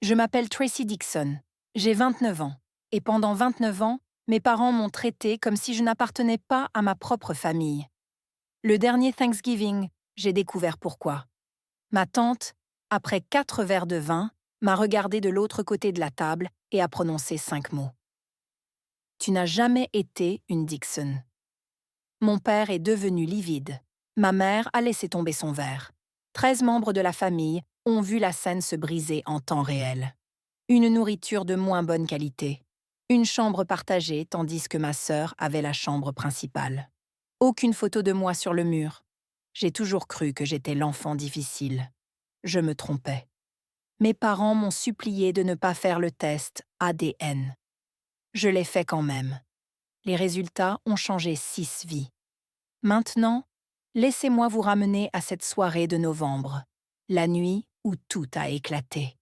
Je m'appelle Tracy Dixon. J'ai 29 ans. Et pendant 29 ans, mes parents m'ont traitée comme si je n'appartenais pas à ma propre famille. Le dernier Thanksgiving, j'ai découvert pourquoi. Ma tante, après 4 verres de vin, m'a regardé de l'autre côté de la table et a prononcé 5 mots. Tu n'as jamais été une Dixon. Mon père est devenu livide. Ma mère a laissé tomber son verre. 13 membres de la famille ont vu la scène se briser en temps réel. Une nourriture de moins bonne qualité. Une chambre partagée tandis que ma sœur avait la chambre principale. Aucune photo de moi sur le mur. J'ai toujours cru que j'étais l'enfant difficile. Je me trompais. Mes parents m'ont supplié de ne pas faire le test ADN. Je l'ai fait quand même. Les résultats ont changé 6 vies. Maintenant, laissez-moi vous ramener à cette soirée de novembre, la nuit où tout a éclaté.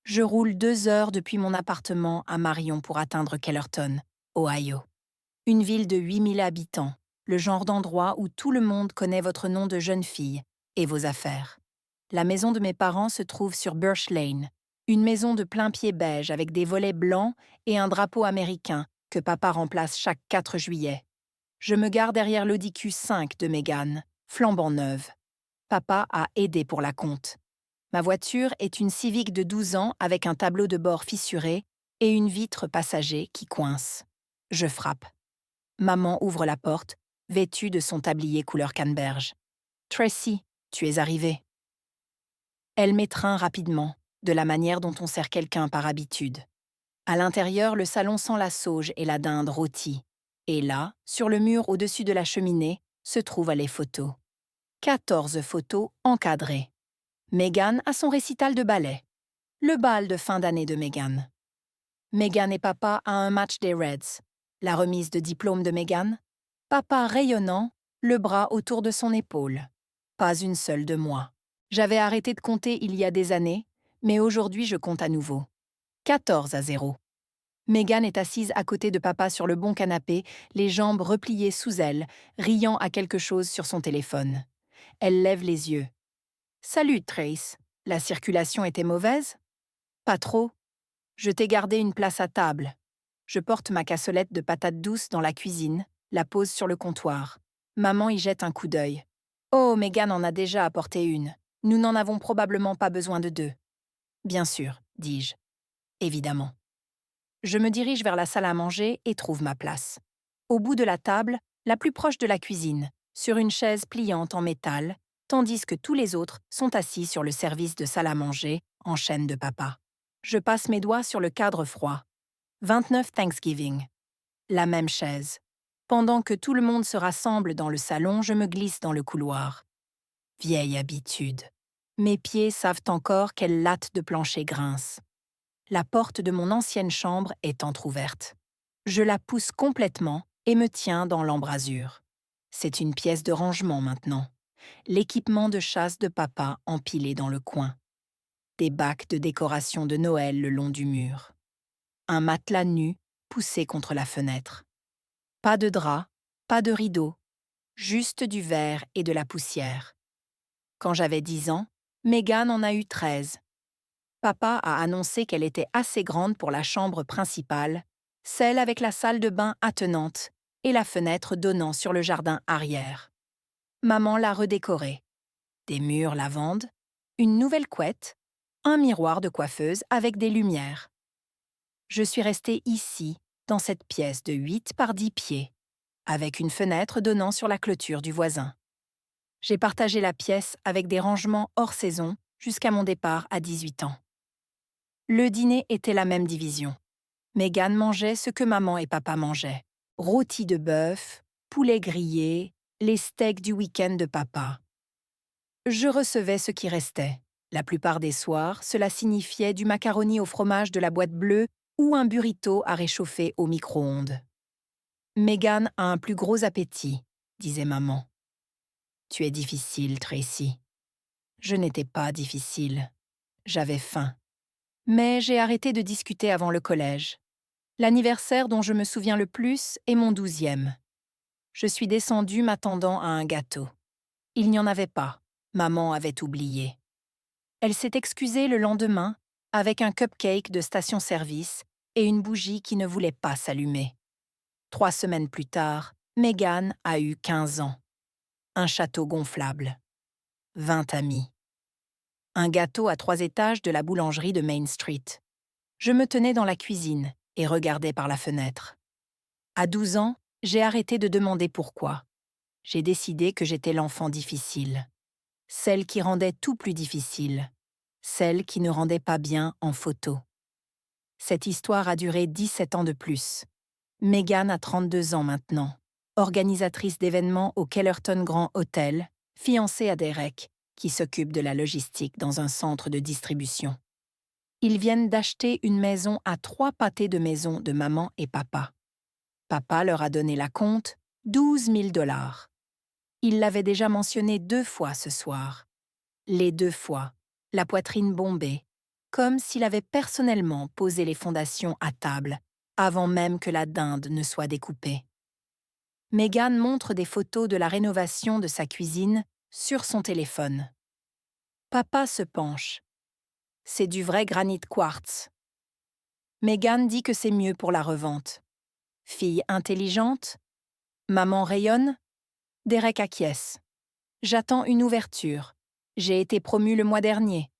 Je roule 2 heures depuis mon appartement à Marion pour atteindre Kellerton, Ohio. Une ville de 8000 habitants, le genre d'endroit où tout le monde connaît votre nom de jeune fille et vos affaires. La maison de mes parents se trouve sur Birch Lane, une maison de plain-pied beige avec des volets blancs et un drapeau américain que papa remplace chaque 4 juillet. Je me gare derrière l'Audi Q5 de Mégane, flambant neuve. Papa a aidé pour la compte. Ma voiture est une Civic de 12 ans avec un tableau de bord fissuré et une vitre passager qui coince. Je frappe. Maman ouvre la porte, vêtue de son tablier couleur canneberge. « Tracy, tu es arrivée. » Elle m'étreint rapidement, de la manière dont on sert quelqu'un par habitude. À l'intérieur, le salon sent la sauge et la dinde rôtie. Et là, sur le mur au-dessus de la cheminée, se trouvent les photos. 14 photos encadrées. Meghan a son récital de ballet. Le bal de fin d'année de Meghan. Meghan et papa à un match des Reds. La remise de diplôme de Meghan. Papa rayonnant, le bras autour de son épaule. Pas une seule de moi. J'avais arrêté de compter il y a des années, mais aujourd'hui je compte à nouveau. 14-0. Meghan est assise à côté de papa sur le bon canapé, les jambes repliées sous elle, riant à quelque chose sur son téléphone. Elle lève les yeux. « Salut, Trace. La circulation était mauvaise ? » ?»« Pas trop. Je t'ai gardé une place à table. » Je porte ma cassolette de patates douces dans la cuisine, la pose sur le comptoir. Maman y jette un coup d'œil. « Oh, Meghan en a déjà apporté une. Nous n'en avons probablement pas besoin de 2. »« Bien sûr, dis-je. Évidemment. » Je me dirige vers la salle à manger et trouve ma place. Au bout de la table, la plus proche de la cuisine, sur une chaise pliante en métal, tandis que tous les autres sont assis sur le service de salle à manger en chaîne de papa. Je passe mes doigts sur le cadre froid. 29 Thanksgiving. La même chaise. Pendant que tout le monde se rassemble dans le salon, je me glisse dans le couloir. Vieille habitude. Mes pieds savent encore quelle latte de plancher grince. La porte de mon ancienne chambre est entr'ouverte. Je la pousse complètement et me tiens dans l'embrasure. C'est une pièce de rangement maintenant. L'équipement de chasse de papa empilé dans le coin. Des bacs de décoration de Noël le long du mur. Un matelas nu poussé contre la fenêtre. Pas de drap, pas de rideau, juste du verre et de la poussière. Quand j'avais 10 ans, Meghan en a eu 13. Papa a annoncé qu'elle était assez grande pour la chambre principale, celle avec la salle de bain attenante et la fenêtre donnant sur le jardin arrière. Maman l'a redécorée. Des murs lavande, une nouvelle couette, un miroir de coiffeuse avec des lumières. Je suis restée ici, dans cette pièce de 8 par 10 pieds, avec une fenêtre donnant sur la clôture du voisin. J'ai partagé la pièce avec des rangements hors saison jusqu'à mon départ à 18 ans. Le dîner était la même division. Meghan mangeait ce que maman et papa mangeaient. Rôti de bœuf, poulet grillé, les steaks du week-end de papa. Je recevais ce qui restait. La plupart des soirs, cela signifiait du macaroni au fromage de la boîte bleue ou un burrito à réchauffer au micro-ondes. « Meghan a un plus gros appétit, » disait maman. « Tu es difficile, Tracy. » Je n'étais pas difficile. J'avais faim. Mais j'ai arrêté de discuter avant le collège. L'anniversaire dont je me souviens le plus est mon 12e. Je suis descendue m'attendant à un gâteau. Il n'y en avait pas. Maman avait oublié. Elle s'est excusée le lendemain, avec un cupcake de station-service et une bougie qui ne voulait pas s'allumer. 3 semaines plus tard, Meghan a eu 15 ans. Un château gonflable. 20 amis. Un gâteau à 3 étages de la boulangerie de Main Street. Je me tenais dans la cuisine et regardais par la fenêtre. À 12 ans, j'ai arrêté de demander pourquoi. J'ai décidé que j'étais l'enfant difficile. Celle qui rendait tout plus difficile. Celle qui ne rendait pas bien en photo. Cette histoire a duré 17 ans de plus. Meghan a 32 ans maintenant, organisatrice d'événements au Kellerton Grand Hotel, fiancée à Derek, qui s'occupe de la logistique dans un centre de distribution. Ils viennent d'acheter une maison à 3 pâtés de maison de maman et papa. Papa leur a donné la compte, 12 000 $. Il l'avait déjà mentionné 2 fois ce soir. Les 2 fois, la poitrine bombée, comme s'il avait personnellement posé les fondations à table, avant même que la dinde ne soit découpée. Meghan montre des photos de la rénovation de sa cuisine sur son téléphone. Papa se penche. C'est du vrai granit quartz. Meghan dit que c'est mieux pour la revente. Fille intelligente? Maman rayonne? Derek acquiesce. J'attends une ouverture. J'ai été promue le mois dernier.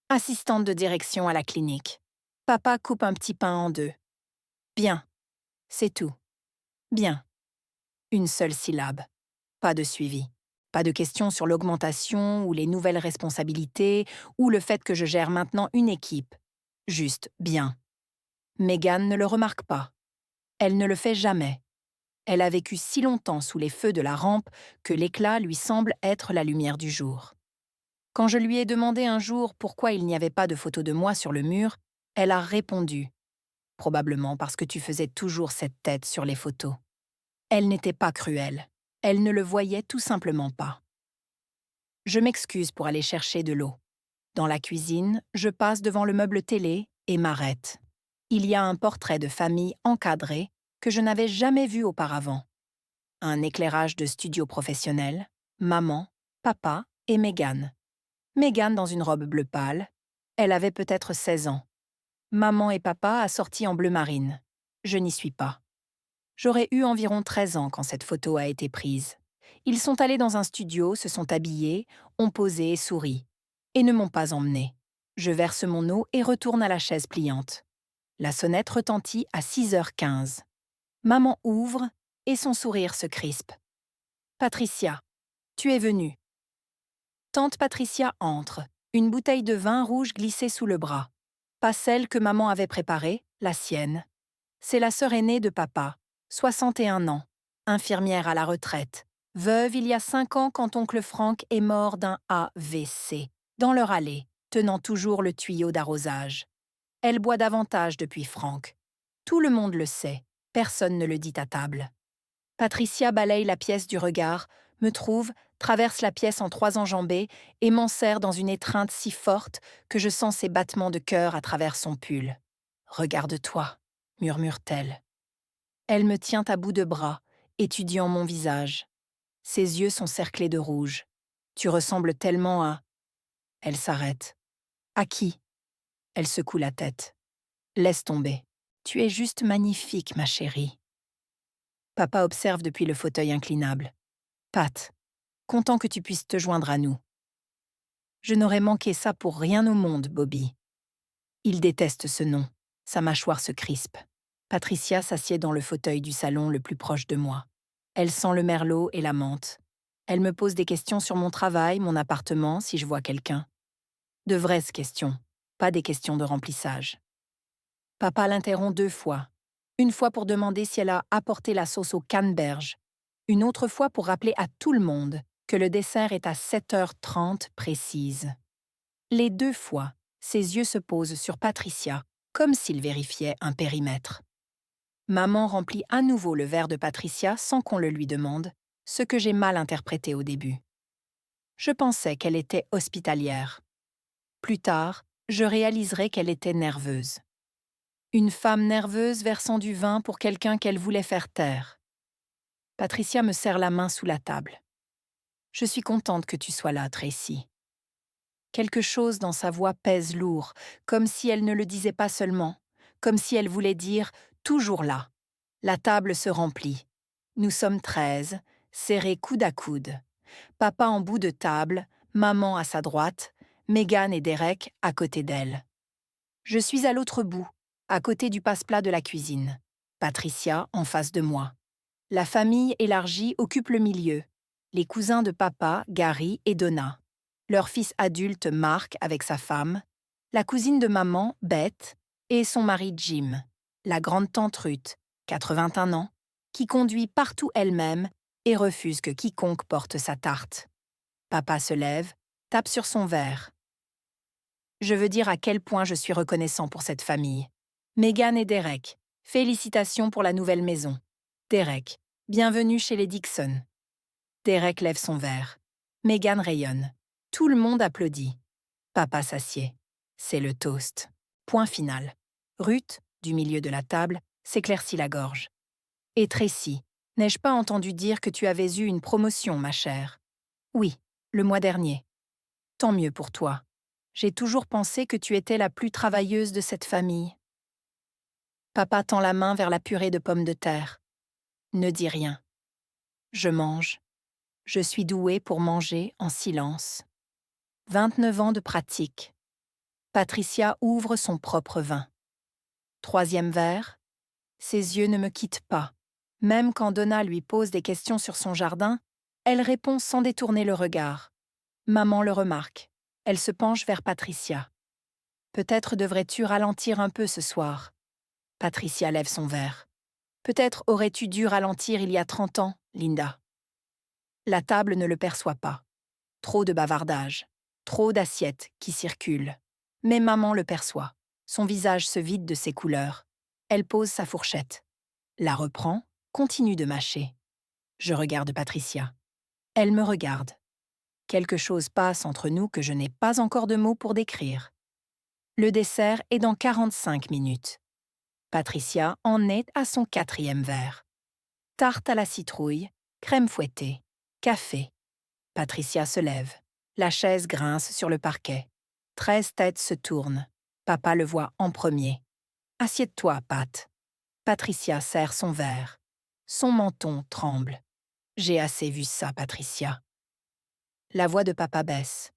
Assistante de direction à la clinique. Papa coupe un petit pain en 2. Bien. C'est tout. Bien. Une seule syllabe. Pas de suivi. Pas de questions sur l'augmentation ou les nouvelles responsabilités ou le fait que je gère maintenant une équipe. Juste bien. Meghan ne le remarque pas. Elle ne le fait jamais. Elle a vécu si longtemps sous les feux de la rampe que l'éclat lui semble être la lumière du jour. Quand je lui ai demandé un jour pourquoi il n'y avait pas de photo de moi sur le mur, elle a répondu « Probablement parce que tu faisais toujours cette tête sur les photos ». Elle n'était pas cruelle. Elle ne le voyait tout simplement pas. Je m'excuse pour aller chercher de l'eau. Dans la cuisine, je passe devant le meuble télé et m'arrête. Il y a un portrait de famille encadré que je n'avais jamais vu auparavant. Un éclairage de studio professionnel, maman, papa et Meghan. Meghan dans une robe bleu pâle. Elle avait peut-être 16 ans. Maman et papa assortis en bleu marine. Je n'y suis pas. J'aurais eu environ 13 ans quand cette photo a été prise. Ils sont allés dans un studio, se sont habillés, ont posé et souri. Et ne m'ont pas emmenée. Je verse mon eau et retourne à la chaise pliante. La sonnette retentit à 6h15. Maman ouvre et son sourire se crispe. « Patricia, tu es venue. » Tante Patricia entre, une bouteille de vin rouge glissée sous le bras. Pas celle que maman avait préparée, la sienne. C'est la sœur aînée de papa, 61 ans, infirmière à la retraite, veuve il y a 5 ans quand oncle Frank est mort d'un AVC, dans leur allée, tenant toujours le tuyau d'arrosage. Elle boit davantage depuis Frank. Tout le monde le sait, personne ne le dit à table. Patricia balaye la pièce du regard, me trouve, traverse la pièce en 3 enjambées et m'enserre dans une étreinte si forte que je sens ses battements de cœur à travers son pull. « Regarde-toi », murmure-t-elle. Elle me tient à bout de bras, étudiant mon visage. Ses yeux sont cerclés de rouge. « Tu ressembles tellement à… » Elle s'arrête. « À qui ?» Elle secoue la tête. « Laisse tomber. Tu es juste magnifique, ma chérie. » Papa observe depuis le fauteuil inclinable. « Pat, content que tu puisses te joindre à nous. » Je n'aurais manqué ça pour rien au monde, Bobby. Il déteste ce nom. Sa mâchoire se crispe. Patricia s'assied dans le fauteuil du salon le plus proche de moi. Elle sent le merlot et la menthe. Elle me pose des questions sur mon travail, mon appartement, si je vois quelqu'un. De vraies questions, pas des questions de remplissage. Papa l'interrompt 2 fois. Une fois pour demander si elle a apporté la sauce aux canneberges. Une autre fois pour rappeler à tout le monde que le dessert est à 7h30 précise. Les 2 fois, ses yeux se posent sur Patricia, comme s'il vérifiait un périmètre. Maman remplit à nouveau le verre de Patricia sans qu'on le lui demande, ce que j'ai mal interprété au début. Je pensais qu'elle était hospitalière. Plus tard, je réaliserai qu'elle était nerveuse. Une femme nerveuse versant du vin pour quelqu'un qu'elle voulait faire taire. Patricia me serre la main sous la table. « Je suis contente que tu sois là, Tracy. » Quelque chose dans sa voix pèse lourd, comme si elle ne le disait pas seulement, comme si elle voulait dire « toujours là ». La table se remplit. Nous sommes 13, serrés coude à coude. Papa en bout de table, maman à sa droite, Meghan et Derek à côté d'elle. Je suis à l'autre bout, à côté du passe-plat de la cuisine. Patricia en face de moi. La famille élargie occupe le milieu. Les cousins de papa, Gary et Donna. Leur fils adulte, Mark, avec sa femme. La cousine de maman, Beth, et son mari, Jim. La grande-tante Ruth, 81 ans, qui conduit partout elle-même et refuse que quiconque porte sa tarte. Papa se lève, tape sur son verre. Je veux dire à quel point je suis reconnaissant pour cette famille. Meghan et Derek, félicitations pour la nouvelle maison. Derek, bienvenue chez les Dixon. Derek lève son verre. Meghan rayonne. Tout le monde applaudit. Papa s'assied. C'est le toast. Point final. Ruth, du milieu de la table, s'éclaircit la gorge. Et Tracy, n'ai-je pas entendu dire que tu avais eu une promotion, ma chère? Oui, le mois dernier. Tant mieux pour toi. J'ai toujours pensé que tu étais la plus travailleuse de cette famille. Papa tend la main vers la purée de pommes de terre. Ne dis rien. Je mange. Je suis douée pour manger en silence. 29 ans de pratique. Patricia ouvre son propre vin. 3e verre. Ses yeux ne me quittent pas. Même quand Donna lui pose des questions sur son jardin, elle répond sans détourner le regard. Maman le remarque. Elle se penche vers Patricia. Peut-être devrais-tu ralentir un peu ce soir. Patricia lève son verre. Peut-être aurais-tu dû ralentir il y a 30 ans, Linda. La table ne le perçoit pas. Trop de bavardage, trop d'assiettes qui circulent. Mais maman le perçoit. Son visage se vide de ses couleurs. Elle pose sa fourchette. La reprend, continue de mâcher. Je regarde Patricia. Elle me regarde. Quelque chose passe entre nous que je n'ai pas encore de mots pour décrire. Le dessert est dans 45 minutes. Patricia en est à son 4e verre. Tarte à la citrouille, crème fouettée, café. Patricia se lève. La chaise grince sur le parquet. 13 têtes se tournent. Papa le voit en premier. « Assieds-toi, Pat. » Patricia serre son verre. Son menton tremble. « J'ai assez vu ça, Patricia. » La voix de papa baisse.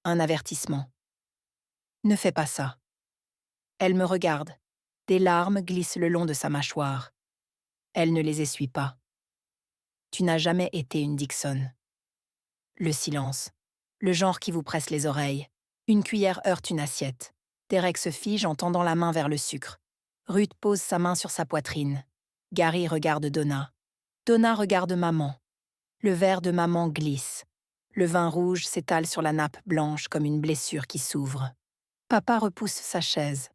Un avertissement. « Ne fais pas ça. » Elle me regarde. Des larmes glissent le long de sa mâchoire. Elle ne les essuie pas. « Tu n'as jamais été une Dixon. » Le silence. Le genre qui vous presse les oreilles. Une cuillère heurte une assiette. Derek se fige en tendant la main vers le sucre. Ruth pose sa main sur sa poitrine. Gary regarde Donna. Donna regarde maman. Le verre de maman glisse. Le vin rouge s'étale sur la nappe blanche comme une blessure qui s'ouvre. Papa repousse sa chaise.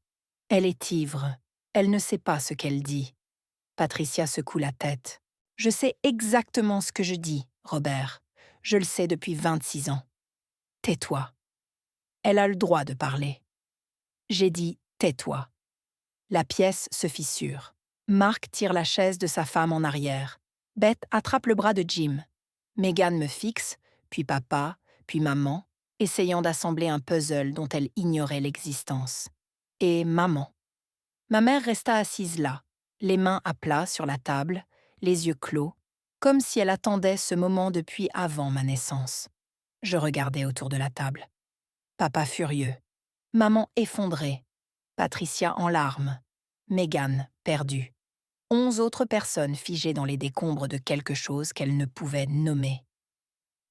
Elle est ivre. Elle ne sait pas ce qu'elle dit. Patricia secoue la tête. « Je sais exactement ce que je dis, Robert. Je le sais depuis 26 ans. Tais-toi. » Elle a le droit de parler. J'ai dit « tais-toi ». La pièce se fissure. Mark tire la chaise de sa femme en arrière. Beth attrape le bras de Jim. Meghan me fixe, puis papa, puis maman, essayant d'assembler un puzzle dont elle ignorait l'existence. Et maman. Ma mère resta assise là, les mains à plat sur la table, les yeux clos, comme si elle attendait ce moment depuis avant ma naissance. Je regardais autour de la table. Papa furieux. Maman effondrée. Patricia en larmes. Meghan perdue. 11 autres personnes figées dans les décombres de quelque chose qu'elle ne pouvait nommer.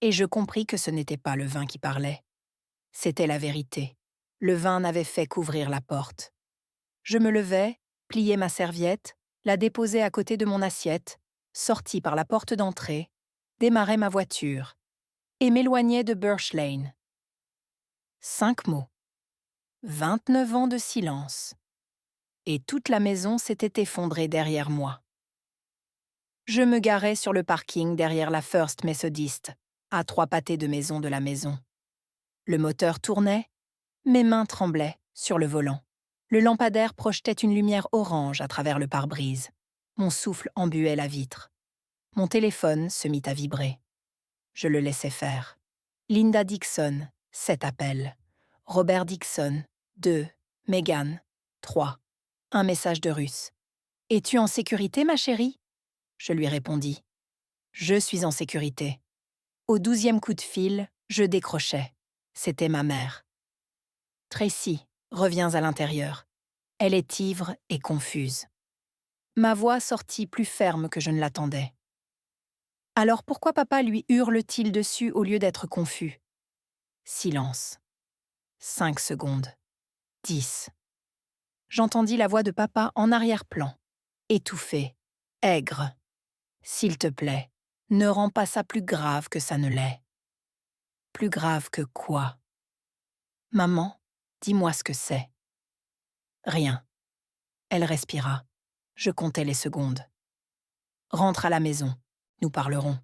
Et je compris que ce n'était pas le vin qui parlait. C'était la vérité. Le vin n'avait fait qu'ouvrir la porte. Je me levai, pliai ma serviette, la déposai à côté de mon assiette, sortis par la porte d'entrée, démarrai ma voiture et m'éloignai de Birch Lane. 5 mots. 29 ans de silence. Et toute la maison s'était effondrée derrière moi. Je me garai sur le parking derrière la First Methodist, à 3 pâtés de maison de la maison. Le moteur tournait, mes mains tremblaient sur le volant. Le lampadaire projetait une lumière orange à travers le pare-brise. Mon souffle embuait la vitre. Mon téléphone se mit à vibrer. Je le laissai faire. Linda Dixon, 7 appels. Robert Dixon. 2. Megan. 3. Un message de Russe. « Es-tu en sécurité, ma chérie ?» Je lui répondis. « Je suis en sécurité. » Au 12e coup de fil, je décrochais. C'était ma mère. « Tracy, reviens à l'intérieur. » Elle est ivre et confuse. Ma voix sortit plus ferme que je ne l'attendais. Alors pourquoi papa lui hurle-t-il dessus au lieu d'être confus? Silence. 5 secondes. 10. J'entendis la voix de papa en arrière-plan, étouffée, aigre. « S'il te plaît, ne rends pas ça plus grave que ça ne l'est. » Plus grave que quoi? Maman, dis-moi ce que c'est. Rien. Elle respira. Je comptais les secondes. Rentre à la maison, nous parlerons.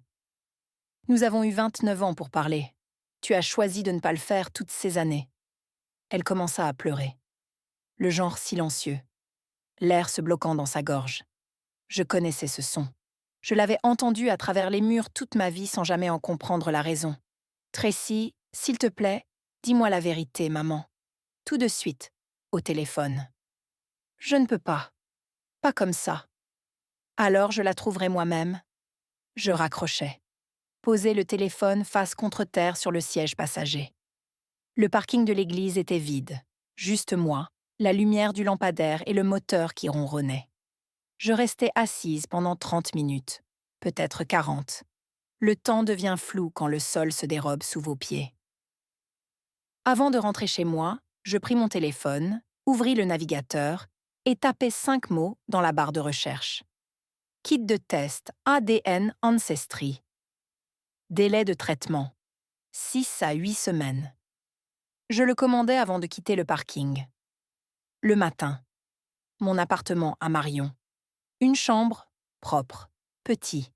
Nous avons eu 29 ans pour parler. Tu as choisi de ne pas le faire toutes ces années. Elle commença à pleurer. Le genre silencieux. L'air se bloquant dans sa gorge. Je connaissais ce son. Je l'avais entendu à travers les murs toute ma vie sans jamais en comprendre la raison. Tracy, s'il te plaît, dis-moi la vérité, maman. Tout de suite, au téléphone. Je ne peux pas. Pas comme ça. Alors je la trouverai moi-même. Je raccrochais. Posai le téléphone face contre terre sur le siège passager. Le parking de l'église était vide. Juste moi, la lumière du lampadaire et le moteur qui ronronnait. Je restais assise pendant 30 minutes, peut-être 40. Le temps devient flou quand le sol se dérobe sous vos pieds. Avant de rentrer chez moi, je pris mon téléphone, ouvris le navigateur et tapai 5 mots dans la barre de recherche. Kit de test ADN Ancestry. Délai de traitement. 6 à 8 semaines. Je le commandai avant de quitter le parking. Le matin. Mon appartement à Marion. Une chambre, propre, petit.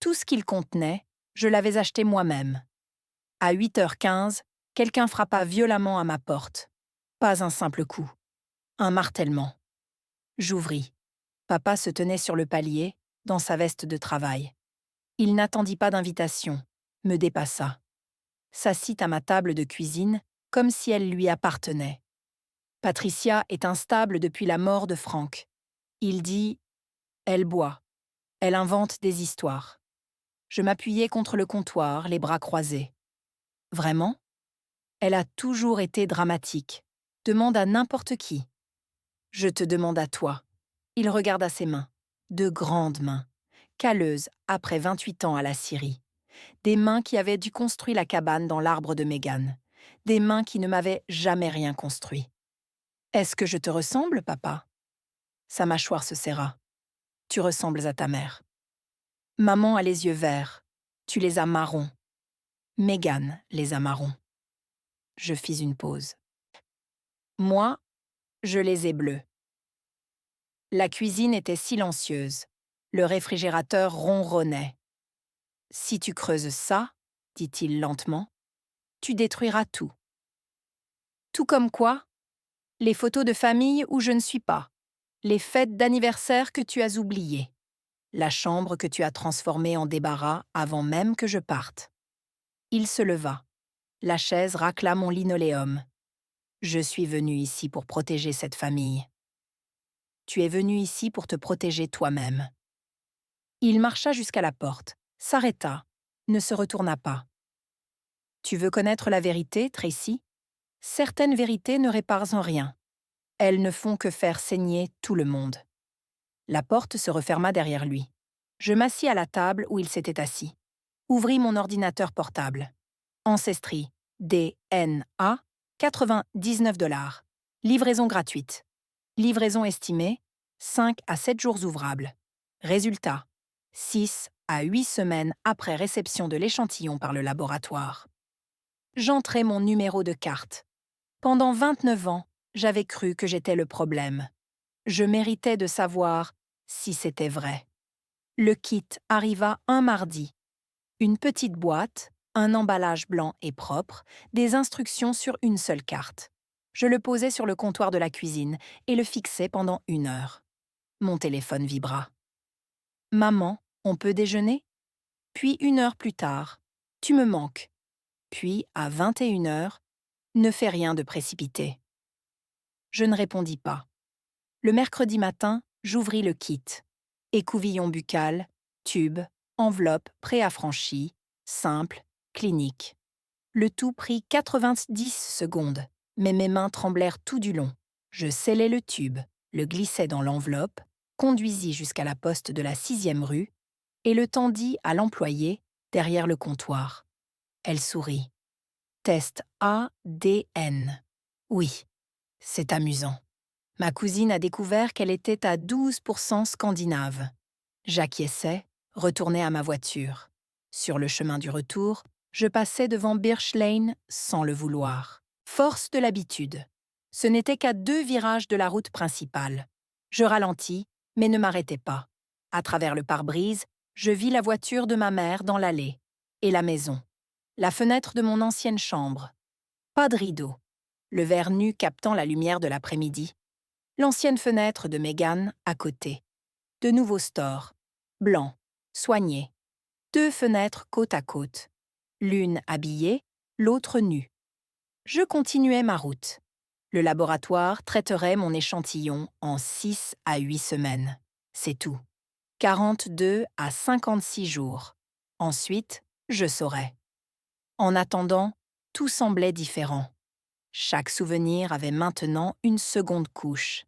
Tout ce qu'il contenait, je l'avais acheté moi-même. À 8h15, quelqu'un frappa violemment à ma porte. Pas un simple coup. Un martèlement. J'ouvris. Papa se tenait sur le palier, dans sa veste de travail. Il n'attendit pas d'invitation, me dépassa. S'assit à ma table de cuisine, comme si elle lui appartenait. Patricia est instable depuis la mort de Frank. Il dit « Elle boit. Elle invente des histoires. » Je m'appuyais contre le comptoir, les bras croisés. Vraiment? Elle a toujours été dramatique. Demande à n'importe qui. Je te demande à toi. Il regarda ses mains. De grandes mains. Calleuses après 28 ans à la Syrie. Des mains qui avaient dû construire la cabane dans l'arbre de Mégane. Des mains qui ne m'avaient jamais rien construit. Est-ce que je te ressemble, papa? Sa mâchoire se serra. Tu ressembles à ta mère. Maman a les yeux verts. Tu les as marrons. Mégane les a marrons. Je fis une pause. Moi, je les ai bleus. La cuisine était silencieuse. Le réfrigérateur ronronnait. Si tu creuses ça, dit-il lentement, tu détruiras tout. Tout comme quoi? Les photos de famille où je ne suis pas. Les fêtes d'anniversaire que tu as oubliées. La chambre que tu as transformée en débarras avant même que je parte. Il se leva. La chaise racla mon linoléum. Je suis venu ici pour protéger cette famille. Tu es venu ici pour te protéger toi-même. Il marcha jusqu'à la porte, s'arrêta, ne se retourna pas. Tu veux connaître la vérité, Tracy? Certaines vérités ne réparent en rien. Elles ne font que faire saigner tout le monde. La porte se referma derrière lui. Je m'assis à la table où il s'était assis. Ouvris mon ordinateur portable. Ancestry, DNA, 99 $. Livraison gratuite. Livraison estimée, 5 à 7 jours ouvrables. Résultat, 6 à 8 semaines après réception de l'échantillon par le laboratoire. J'entrai mon numéro de carte. Pendant 29 ans, j'avais cru que j'étais le problème. Je méritais de savoir si c'était vrai. Le kit arriva un mardi. Une petite boîte, un emballage blanc et propre, des instructions sur une seule carte. Je le posai sur le comptoir de la cuisine et le fixai pendant 1 heure. Mon téléphone vibra. « Maman, on peut déjeuner ?» Puis 1 heure plus tard. « Tu me manques. » Puis, à 21 heures, ne fais rien de précipité. Je ne répondis pas. Le mercredi matin, j'ouvris le kit. Écouvillon buccal, tube, enveloppe préaffranchie, simple, clinique. Le tout prit 90 secondes, mais mes mains tremblèrent tout du long. Je scellai le tube, le glissai dans l'enveloppe, conduisis jusqu'à la poste de la 6e rue et le tendis à l'employée derrière le comptoir. Elle sourit. Test ADN. Oui, c'est amusant. Ma cousine a découvert qu'elle était à 12% scandinave. J'acquiesçai, retournai à ma voiture. Sur le chemin du retour, je passais devant Birch Lane sans le vouloir. Force de l'habitude. Ce n'était qu'à 2 virages de la route principale. Je ralentis, mais ne m'arrêtai pas. À travers le pare-brise, je vis la voiture de ma mère dans l'allée. Et la maison. La fenêtre de mon ancienne chambre. Pas de rideau. Le verre nu captant la lumière de l'après-midi. L'ancienne fenêtre de Meghan à côté. De nouveaux stores. Blancs. Soignés. 2 fenêtres côte à côte. L'une habillée, l'autre nue. Je continuais ma route. Le laboratoire traiterait mon échantillon en 6 à 8 semaines. C'est tout. 42 à 56 jours. Ensuite, je saurais. En attendant, tout semblait différent. Chaque souvenir avait maintenant une seconde couche.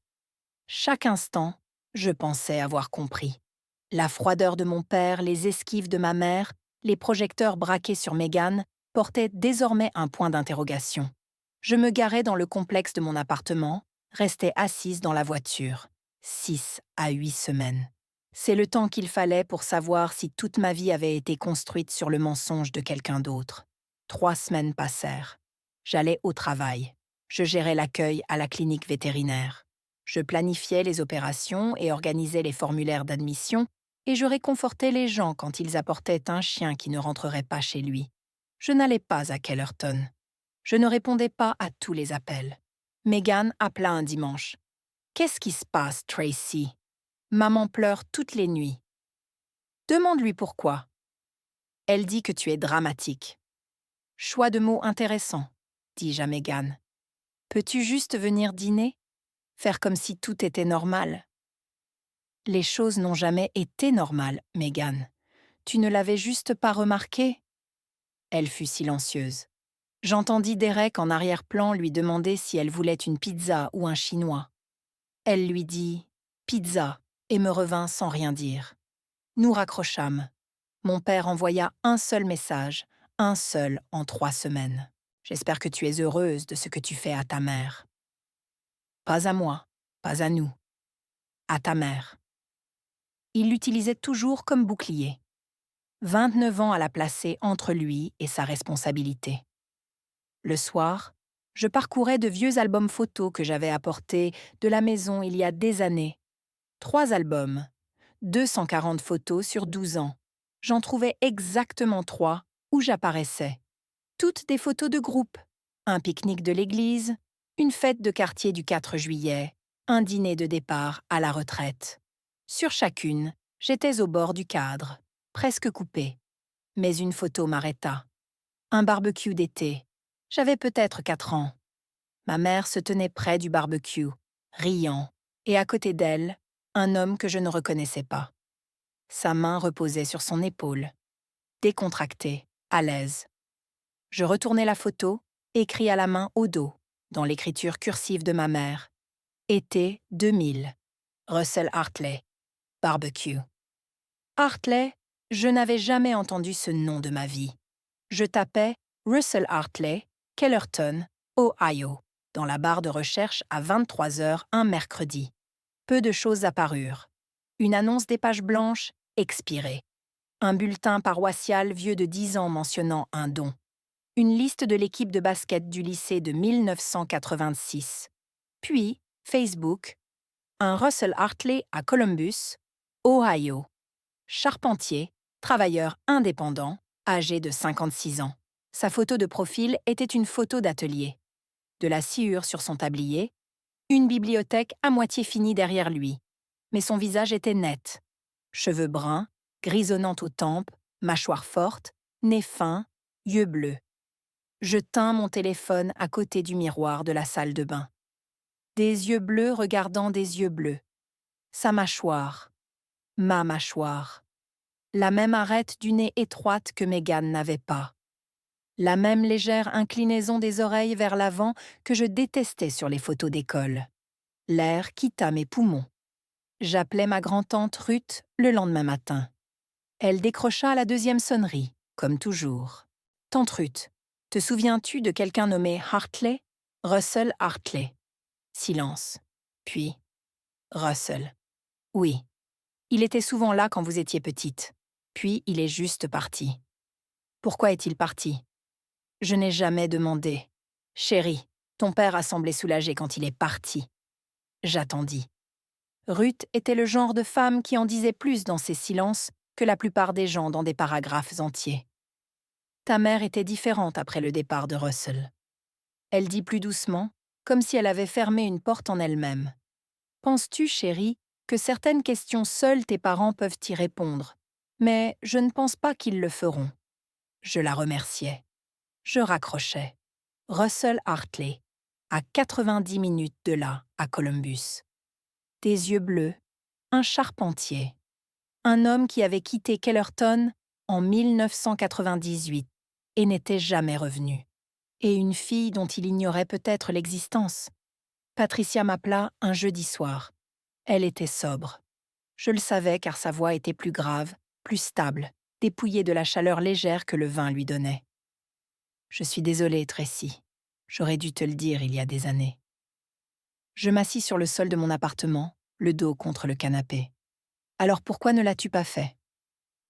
Chaque instant, je pensais avoir compris. La froideur de mon père, les esquives de ma mère, les projecteurs braqués sur Meghan portaient désormais un point d'interrogation. Je me garais dans le complexe de mon appartement, restais assise dans la voiture. 6 à 8 semaines. C'est le temps qu'il fallait pour savoir si toute ma vie avait été construite sur le mensonge de quelqu'un d'autre. 3 semaines passèrent. J'allais au travail. Je gérais l'accueil à la clinique vétérinaire. Je planifiais les opérations et organisais les formulaires d'admission, et je réconfortais les gens quand ils apportaient un chien qui ne rentrerait pas chez lui. Je n'allais pas à Kellerton. Je ne répondais pas à tous les appels. Meghan appela un dimanche. « Qu'est-ce qui se passe, Tracy ? Maman pleure toutes les nuits. » « Demande-lui pourquoi. » « Elle dit que tu es dramatique. » « Choix de mots intéressant, dis-je à Meghan. « Peux-tu juste venir dîner ? Faire comme si tout était normal. » « Les choses n'ont jamais été normales, Meghan. Tu ne l'avais juste pas remarqué. » Elle fut silencieuse. J'entendis Derek en arrière-plan lui demander si elle voulait une pizza ou un chinois. Elle lui dit « pizza » et me revint sans rien dire. Nous raccrochâmes. Mon père envoya un seul message, un seul en 3 semaines. « J'espère que tu es heureuse de ce que tu fais à ta mère. » Pas à moi, pas à nous. À ta mère. Il l'utilisait toujours comme bouclier. 29 ans à la placer entre lui et sa responsabilité. Le soir, je parcourais de vieux albums photos que j'avais apportés de la maison il y a des années. 3 albums, 240 photos sur 12 ans. J'en trouvais exactement 3 où j'apparaissais. Toutes des photos de groupe. Un pique-nique de l'église, une fête de quartier du 4 juillet, un dîner de départ à la retraite. Sur chacune, j'étais au bord du cadre, presque coupée. Mais une photo m'arrêta. Un barbecue d'été. J'avais peut-être 4 ans. Ma mère se tenait près du barbecue, riant, et à côté d'elle, un homme que je ne reconnaissais pas. Sa main reposait sur son épaule, décontractée, à l'aise. Je retournai la photo, écrit à la main au dos, dans l'écriture cursive de ma mère. Été 2000. Russell Hartley. Barbecue. Hartley, je n'avais jamais entendu ce nom de ma vie. Je tapais Russell Hartley, Kellerton, Ohio, dans la barre de recherche à 23 heures un mercredi. Peu de choses apparurent. Une annonce des pages blanches, expirée. Un bulletin paroissial vieux de 10 ans mentionnant un don. Une liste de l'équipe de basket du lycée de 1986. Puis, Facebook, un Russell Hartley à Columbus, Ohio. Charpentier, travailleur indépendant, âgé de 56 ans. Sa photo de profil était une photo d'atelier. De la sciure sur son tablier, une bibliothèque à moitié finie derrière lui. Mais son visage était net. Cheveux bruns, grisonnant aux tempes, mâchoire forte, nez fin, yeux bleus. Je tins mon téléphone à côté du miroir de la salle de bain. Des yeux bleus regardant des yeux bleus. Sa mâchoire. Ma mâchoire. La même arête du nez étroite que Meghan n'avait pas. La même légère inclinaison des oreilles vers l'avant que je détestais sur les photos d'école. L'air quitta mes poumons. J'appelai ma grand-tante Ruth le lendemain matin. Elle décrocha à la deuxième sonnerie, comme toujours. « Tante Ruth, te souviens-tu de quelqu'un nommé Hartley ? Russell Hartley. » Silence. Puis, « Russell. Oui. Il était souvent là quand vous étiez petite. Puis il est juste parti. » « Pourquoi est-il parti ? » Je n'ai jamais demandé. « Chérie, ton père a semblé soulagé quand il est parti. » J'attendis. Ruth était le genre de femme qui en disait plus dans ses silences que la plupart des gens dans des paragraphes entiers. « Ta mère était différente après le départ de Russell. » Elle dit plus doucement, comme si elle avait fermé une porte en elle-même. « Penses-tu, chérie, que certaines questions seuls tes parents peuvent y répondre ? Mais je ne pense pas qu'ils le feront. » Je la remerciais. Je raccrochais. Russell Hartley, à 90 minutes de là, à Columbus. Des yeux bleus, un charpentier. Un homme qui avait quitté Kellerton en 1998 et n'était jamais revenu. Et une fille dont il ignorait peut-être l'existence. Patricia m'appela un jeudi soir. Elle était sobre. Je le savais car sa voix était plus grave, plus stable, dépouillée de la chaleur légère que le vin lui donnait. « Je suis désolée, Tracy. J'aurais dû te le dire il y a des années. » Je m'assis sur le sol de mon appartement, le dos contre le canapé. « Alors pourquoi ne l'as-tu pas fait ?»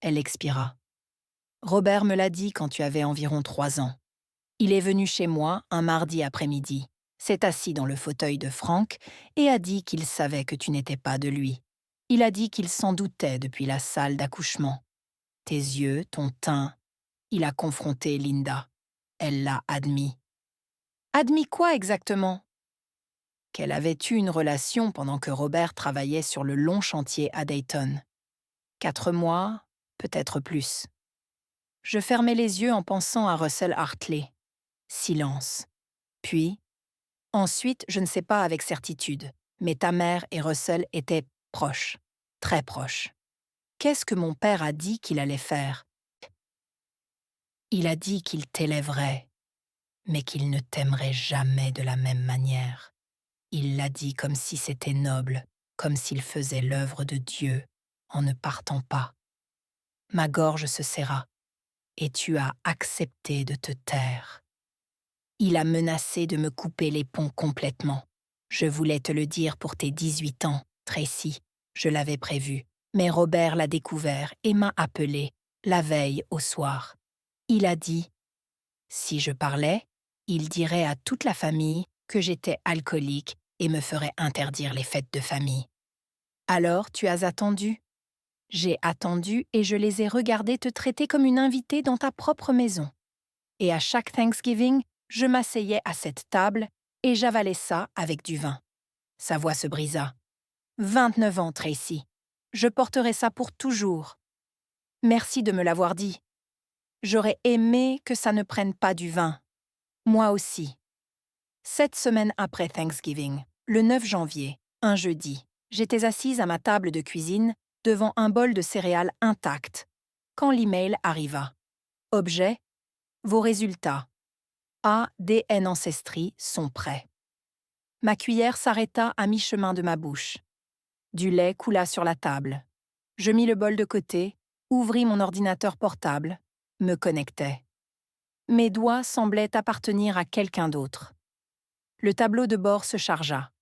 Elle expira. « Robert me l'a dit quand tu avais environ 3 ans. Il est venu chez moi un mardi après-midi, s'est assis dans le fauteuil de Frank et a dit qu'il savait que tu n'étais pas de lui. Il a dit qu'il s'en doutait depuis la salle d'accouchement. Tes yeux, ton teint. Il a confronté Linda. Elle l'a admis. » « Admis quoi exactement ?» Qu'elle avait eu une relation pendant que Robert travaillait sur le long chantier à Dayton. 4 mois, peut-être plus. Je fermai les yeux en pensant à Russell Hartley. Silence. Puis, ensuite, je ne sais pas avec certitude, mais ta mère et Russell étaient proches, très proches. Qu'est-ce que mon père a dit qu'il allait faire ? Il a dit qu'il t'élèverait, mais qu'il ne t'aimerait jamais de la même manière. Il l'a dit comme si c'était noble, comme s'il faisait l'œuvre de Dieu, en ne partant pas. Ma gorge se serra, et tu as accepté de te taire. Il a menacé de me couper les ponts complètement. Je voulais te le dire pour tes 18 ans, Tracy, je l'avais prévu. Mais Robert l'a découvert et m'a appelé, la veille au soir. Il a dit, si je parlais, il dirait à toute la famille que j'étais alcoolique et me ferait interdire les fêtes de famille. Alors tu as attendu ? J'ai attendu et je les ai regardés te traiter comme une invitée dans ta propre maison. Et à chaque Thanksgiving, je m'asseyais à cette table et j'avalais ça avec du vin. Sa voix se brisa. 29 ans, Tracy. Je porterai ça pour toujours. Merci de me l'avoir dit. J'aurais aimé que ça ne prenne pas du vin. Moi aussi. 7 semaines après Thanksgiving, le 9 janvier, un jeudi, j'étais assise à ma table de cuisine devant un bol de céréales intact, quand l'email arriva. Objet, vos résultats. ADN Ancestry sont prêts. Ma cuillère s'arrêta à mi-chemin de ma bouche. Du lait coula sur la table. Je mis le bol de côté, ouvris mon ordinateur portable, me connectai. Mes doigts semblaient appartenir à quelqu'un d'autre. Le tableau de bord se chargea.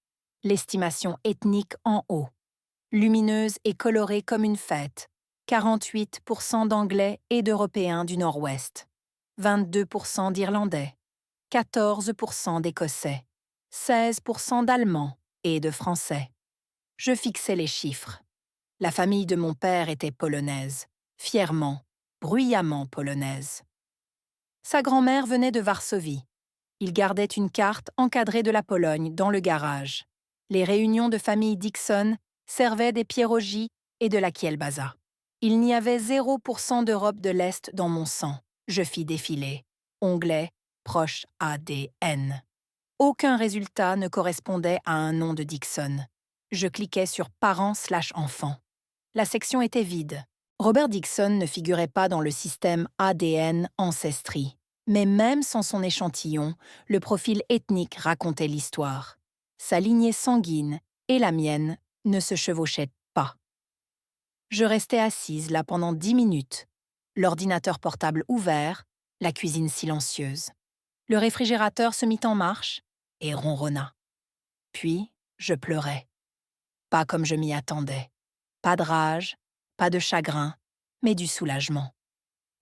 L'estimation ethnique en haut. Lumineuse et colorée comme une fête. 48% d'Anglais et d'Européens du Nord-Ouest. 22% d'Irlandais. 14% d'Écossais. 16% d'Allemands et de Français. Je fixais les chiffres. La famille de mon père était polonaise. Fièrement, bruyamment polonaise. Sa grand-mère venait de Varsovie. Il gardait une carte encadrée de la Pologne dans le garage. Les réunions de famille Dixon servaient des pierogies et de la kielbasa. Il n'y avait 0% d'Europe de l'Est dans mon sang. Je fis défiler. Onglet, proche ADN. Aucun résultat ne correspondait à un nom de Dixon. Je cliquais sur Parents/enfants. La section était vide. Robert Dixon ne figurait pas dans le système ADN Ancestry. Mais même sans son échantillon, le profil ethnique racontait l'histoire. Sa lignée sanguine et la mienne ne se chevauchaient pas. Je restais assise là pendant 10 minutes, l'ordinateur portable ouvert, la cuisine silencieuse. Le réfrigérateur se mit en marche et ronronna. Puis, je pleurais. Pas comme je m'y attendais. Pas de rage, pas de chagrin, mais du soulagement.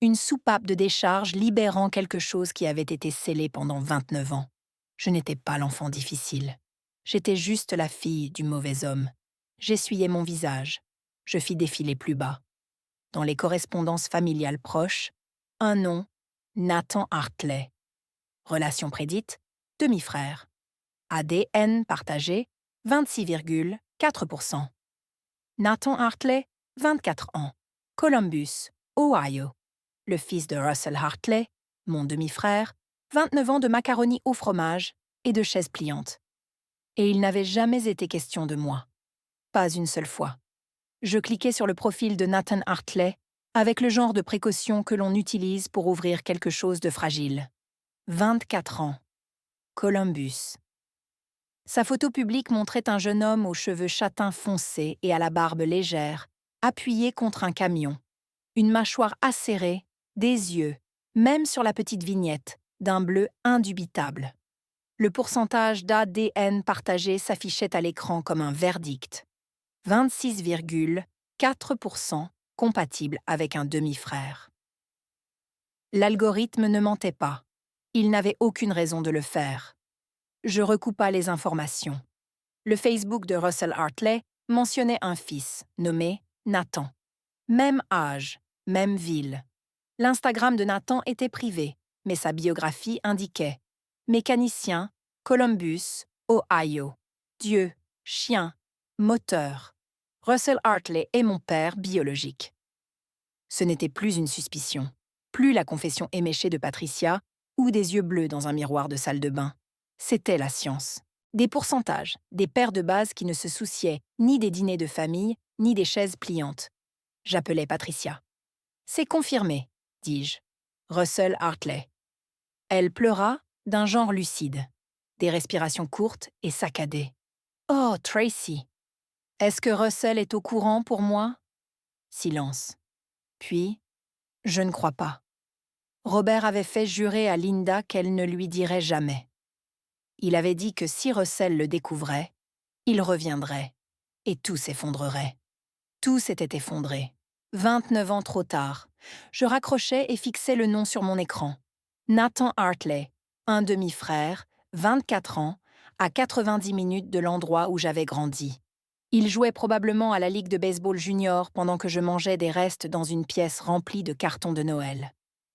Une soupape de décharge libérant quelque chose qui avait été scellé pendant 29 ans. Je n'étais pas l'enfant difficile. J'étais juste la fille du mauvais homme. J'essuyais mon visage. Je fis défiler plus bas. Dans les correspondances familiales proches, un nom, Nathan Hartley. Relation prédite, demi-frère. ADN partagé, 26,4%. Nathan Hartley, 24 ans. Columbus, Ohio. Le fils de Russell Hartley, mon demi-frère, 29 ans de macaroni au fromage et de chaises pliantes. Et il n'avait jamais été question de moi. Pas une seule fois. Je cliquais sur le profil de Nathan Hartley avec le genre de précaution que l'on utilise pour ouvrir quelque chose de fragile. 24 ans. Columbus. Sa photo publique montrait un jeune homme aux cheveux châtains foncés et à la barbe légère, appuyé contre un camion. Une mâchoire acérée, des yeux, même sur la petite vignette, d'un bleu indubitable. Le pourcentage d'ADN partagé s'affichait à l'écran comme un verdict. 26,4% compatible avec un demi-frère. L'algorithme ne mentait pas. Il n'avait aucune raison de le faire. Je recoupa les informations. Le Facebook de Russell Hartley mentionnait un fils, nommé Nathan. Même âge, même ville. L'Instagram de Nathan était privé, mais sa biographie indiquait mécanicien, Columbus, Ohio. Dieu, chien, moteur. Russell Hartley est mon père biologique. Ce n'était plus une suspicion, plus la confession éméchée de Patricia ou des yeux bleus dans un miroir de salle de bain. C'était la science. Des pourcentages, des paires de bases qui ne se souciaient ni des dîners de famille, ni des chaises pliantes. J'appelais Patricia. « C'est confirmé », dis-je. Russell Hartley. Elle pleura d'un genre lucide. Des respirations courtes et saccadées. « Oh, Tracy. Est-ce que Russell est au courant pour moi ?» Silence. Puis, « Je ne crois pas. » Robert avait fait jurer à Linda qu'elle ne lui dirait jamais. Il avait dit que si Russell le découvrait, il reviendrait, et tout s'effondrerait. Tout s'était effondré. 29 ans trop tard. Je raccrochais et fixais le nom sur mon écran. Nathan Hartley, un demi-frère, 24 ans, à 90 minutes de l'endroit où j'avais grandi. Il jouait probablement à la Ligue de baseball junior pendant que je mangeais des restes dans une pièce remplie de cartons de Noël.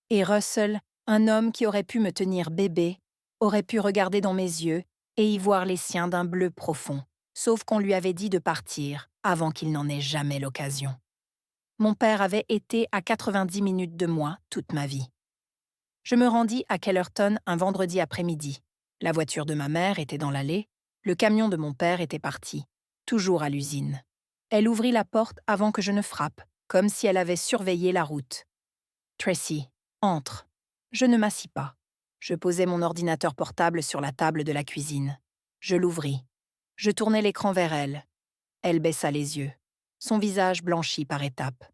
Et Russell, un homme qui aurait pu me tenir bébé, aurait pu regarder dans mes yeux et y voir les siens d'un bleu profond, sauf qu'on lui avait dit de partir avant qu'il n'en ait jamais l'occasion. Mon père avait été à 90 minutes de moi toute ma vie. Je me rendis à Kellerton un vendredi après-midi. La voiture de ma mère était dans l'allée, le camion de mon père était parti, toujours à l'usine. Elle ouvrit la porte avant que je ne frappe, comme si elle avait surveillé la route. « Tracy, entre. » Je ne m'assis pas. Je posai mon ordinateur portable sur la table de la cuisine. Je l'ouvris. Je tournai l'écran vers elle. Elle baissa les yeux. Son visage blanchit par étapes.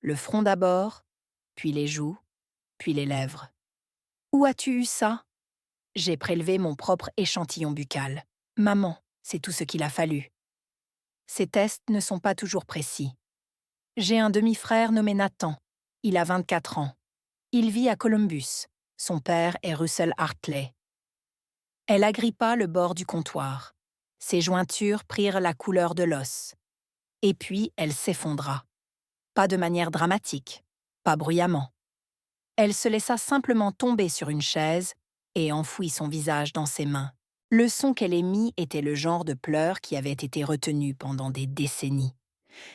Le front d'abord, puis les joues, puis les lèvres. « Où as-tu eu ça ?» J'ai prélevé mon propre échantillon buccal. « Maman, c'est tout ce qu'il a fallu. » Ces tests ne sont pas toujours précis. J'ai un demi-frère nommé Nathan. Il a 24 ans. Il vit à Columbus. Son père est Russell Hartley. Elle agrippa le bord du comptoir. Ses jointures prirent la couleur de l'os. Et puis elle s'effondra. Pas de manière dramatique, pas bruyamment. Elle se laissa simplement tomber sur une chaise et enfouit son visage dans ses mains. Le son qu'elle émit était le genre de pleurs qui avait été retenu pendant des décennies.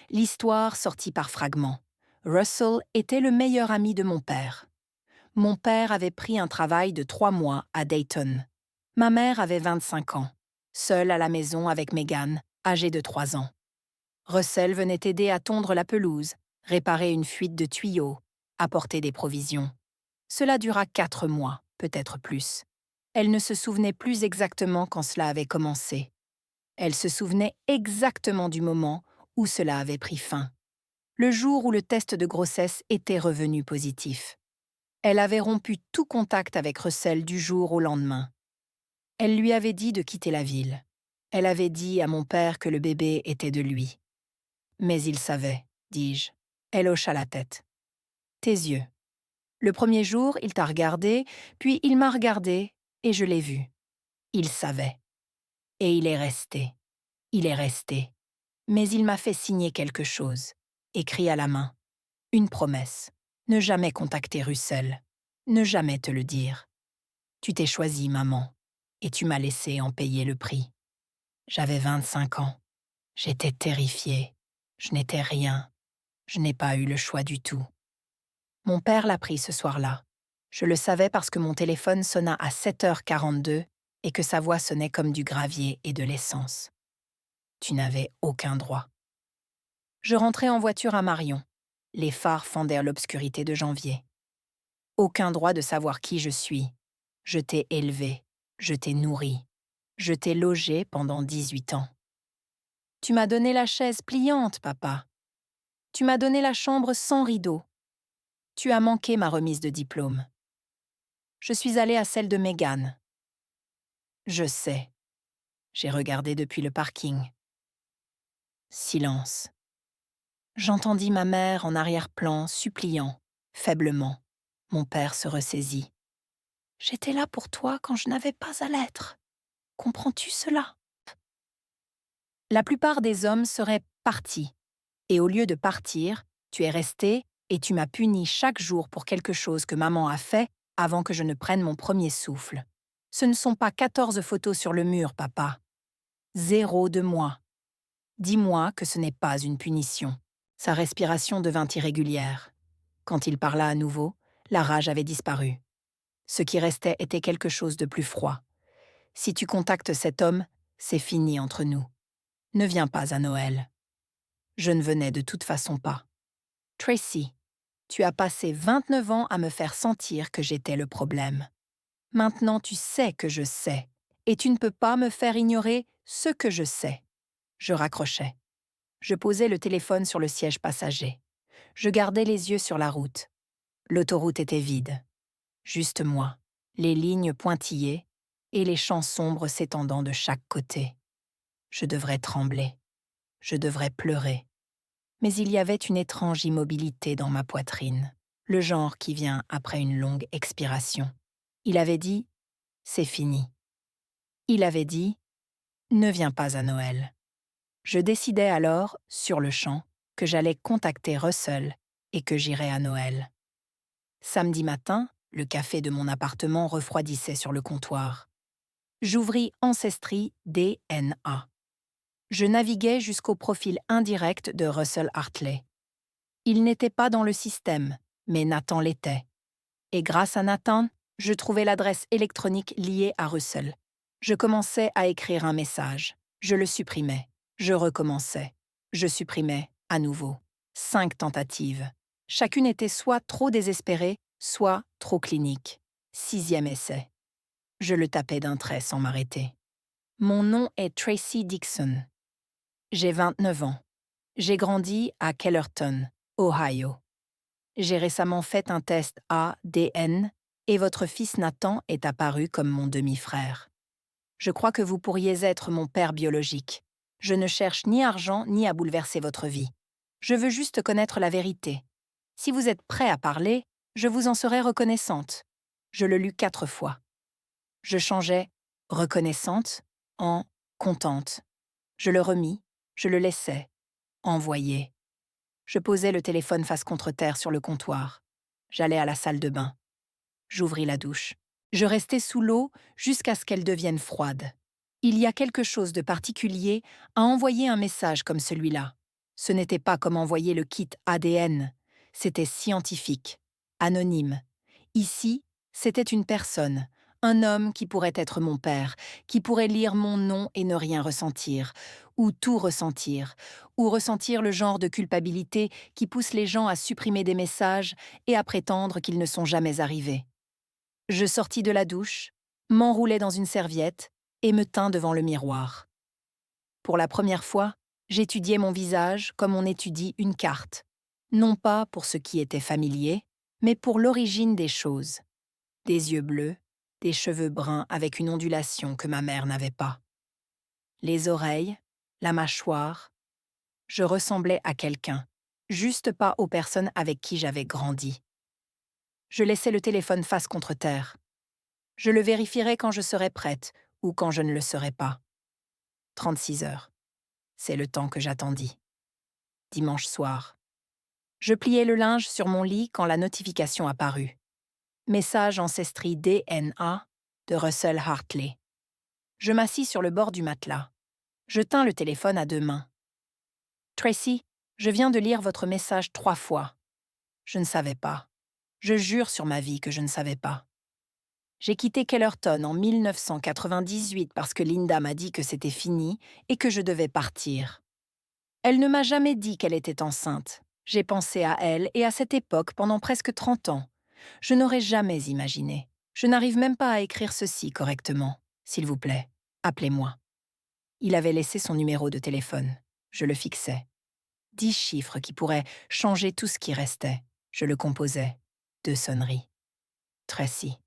L'histoire sortit par fragments. Russell était le meilleur ami de mon père. Mon père avait pris un travail de 3 mois à Dayton. Ma mère avait 25 ans, seule à la maison avec Megan, âgée de 3 ans. Russell venait aider à tondre la pelouse, réparer une fuite de tuyaux, apporter des provisions. Cela dura 4 mois, peut-être plus. Elle ne se souvenait plus exactement quand cela avait commencé. Elle se souvenait exactement du moment où cela avait pris fin. Le jour où le test de grossesse était revenu positif. Elle avait rompu tout contact avec Russell du jour au lendemain. Elle lui avait dit de quitter la ville. Elle avait dit à mon père que le bébé était de lui. Mais il savait, dis-je. Elle hocha la tête. Tes yeux. Le premier jour, il t'a regardé, puis il m'a regardé, et je l'ai vu. Il savait. Et il est resté. Il est resté. Mais il m'a fait signer quelque chose, écrit à la main. Une promesse. Ne jamais contacter Russell. Ne jamais te le dire. Tu t'es choisie, maman, et tu m'as laissé en payer le prix. J'avais 25 ans. J'étais terrifiée. Je n'étais rien. Je n'ai pas eu le choix du tout. Mon père l'a pris ce soir-là. Je le savais parce que mon téléphone sonna à 7h42 et que sa voix sonnait comme du gravier et de l'essence. Tu n'avais aucun droit. Je rentrais en voiture à Marion. Les phares fendèrent l'obscurité de janvier. Aucun droit de savoir qui je suis. Je t'ai élevé, je t'ai nourri, je t'ai logé pendant 18 ans. Tu m'as donné la chaise pliante, papa. Tu m'as donné la chambre sans rideau. Tu as manqué ma remise de diplôme. Je suis allée à celle de Megan. Je sais. J'ai regardé depuis le parking. Silence. J'entendis ma mère en arrière-plan, suppliant, faiblement. Mon père se ressaisit. J'étais là pour toi quand je n'avais pas à l'être. Comprends-tu cela? La plupart des hommes seraient partis. Et au lieu de partir, tu es resté et tu m'as puni chaque jour pour quelque chose que maman a fait avant que je ne prenne mon premier souffle. Ce ne sont pas 14 photos sur le mur, papa. 0 de moi. Dis-moi que ce n'est pas une punition. Sa respiration devint irrégulière. Quand il parla à nouveau, la rage avait disparu. Ce qui restait était quelque chose de plus froid. Si tu contactes cet homme, c'est fini entre nous. Ne viens pas à Noël. Je ne venais de toute façon pas. Tracy, tu as passé 29 ans à me faire sentir que j'étais le problème. Maintenant tu sais que je sais, et tu ne peux pas me faire ignorer ce que je sais. Je raccrochais. Je posais le téléphone sur le siège passager. Je gardais les yeux sur la route. L'autoroute était vide. Juste moi, les lignes pointillées et les champs sombres s'étendant de chaque côté. Je devrais trembler. Je devrais pleurer. Mais il y avait une étrange immobilité dans ma poitrine, le genre qui vient après une longue expiration. Il avait dit « c'est fini ». Il avait dit « ne viens pas à Noël ». Je décidai alors, sur le champ, que j'allais contacter Russell et que j'irais à Noël. Samedi matin, le café de mon appartement refroidissait sur le comptoir. J'ouvris Ancestry DNA. Je naviguais jusqu'au profil indirect de Russell Hartley. Il n'était pas dans le système, mais Nathan l'était. Et grâce à Nathan, je trouvais l'adresse électronique liée à Russell. Je commençais à écrire un message. Je le supprimais. Je recommençais. Je supprimais à nouveau. 5 tentatives. Chacune était soit trop désespérée, soit trop clinique. 6e essai. Je le tapais d'un trait sans m'arrêter. Mon nom est Tracy Dixon. J'ai 29 ans. J'ai grandi à Kellerton, Ohio. J'ai récemment fait un test ADN et votre fils Nathan est apparu comme mon demi-frère. Je crois que vous pourriez être mon père biologique. Je ne cherche ni argent ni à bouleverser votre vie. Je veux juste connaître la vérité. Si vous êtes prêt à parler, je vous en serai reconnaissante. Je le lus 4 fois. Je changeais « reconnaissante » en « contente ». Je le remis, je le laissais, envoyé. Je posais le téléphone face contre terre sur le comptoir. J'allais à la salle de bain. J'ouvris la douche. Je restais sous l'eau jusqu'à ce qu'elle devienne froide. Il y a quelque chose de particulier à envoyer un message comme celui-là. Ce n'était pas comme envoyer le kit ADN. C'était scientifique, anonyme. Ici, c'était une personne, un homme qui pourrait être mon père, qui pourrait lire mon nom et ne rien ressentir, ou tout ressentir, ou ressentir le genre de culpabilité qui pousse les gens à supprimer des messages et à prétendre qu'ils ne sont jamais arrivés. Je sortis de la douche, m'enroulai dans une serviette et me tins devant le miroir. Pour la première fois, j'étudiais mon visage comme on étudie une carte, non pas pour ce qui était familier, mais pour l'origine des choses. Des yeux bleus, des cheveux bruns avec une ondulation que ma mère n'avait pas. Les oreilles, la mâchoire, je ressemblais à quelqu'un, juste pas aux personnes avec qui j'avais grandi. Je laissais le téléphone face contre terre. Je le vérifierai quand je serai prête ou quand je ne le serai pas. 36 heures. C'est le temps que j'attendis. Dimanche soir. Je pliai le linge sur mon lit quand la notification apparut. Message ancestrie DNA de Russell Hartley. Je m'assis sur le bord du matelas. Je tins le téléphone à deux mains. Tracy, je viens de lire votre message 3 fois. Je ne savais pas. Je jure sur ma vie que je ne savais pas. J'ai quitté Kellerton en 1998 parce que Linda m'a dit que c'était fini et que je devais partir. Elle ne m'a jamais dit qu'elle était enceinte. J'ai pensé à elle et à cette époque pendant presque 30 ans. Je n'aurais jamais imaginé. Je n'arrive même pas à écrire ceci correctement. S'il vous plaît, appelez-moi. Il avait laissé son numéro de téléphone. Je le fixais. 10 chiffres qui pourraient changer tout ce qui restait. Je le composais. 2 sonneries. Tracy.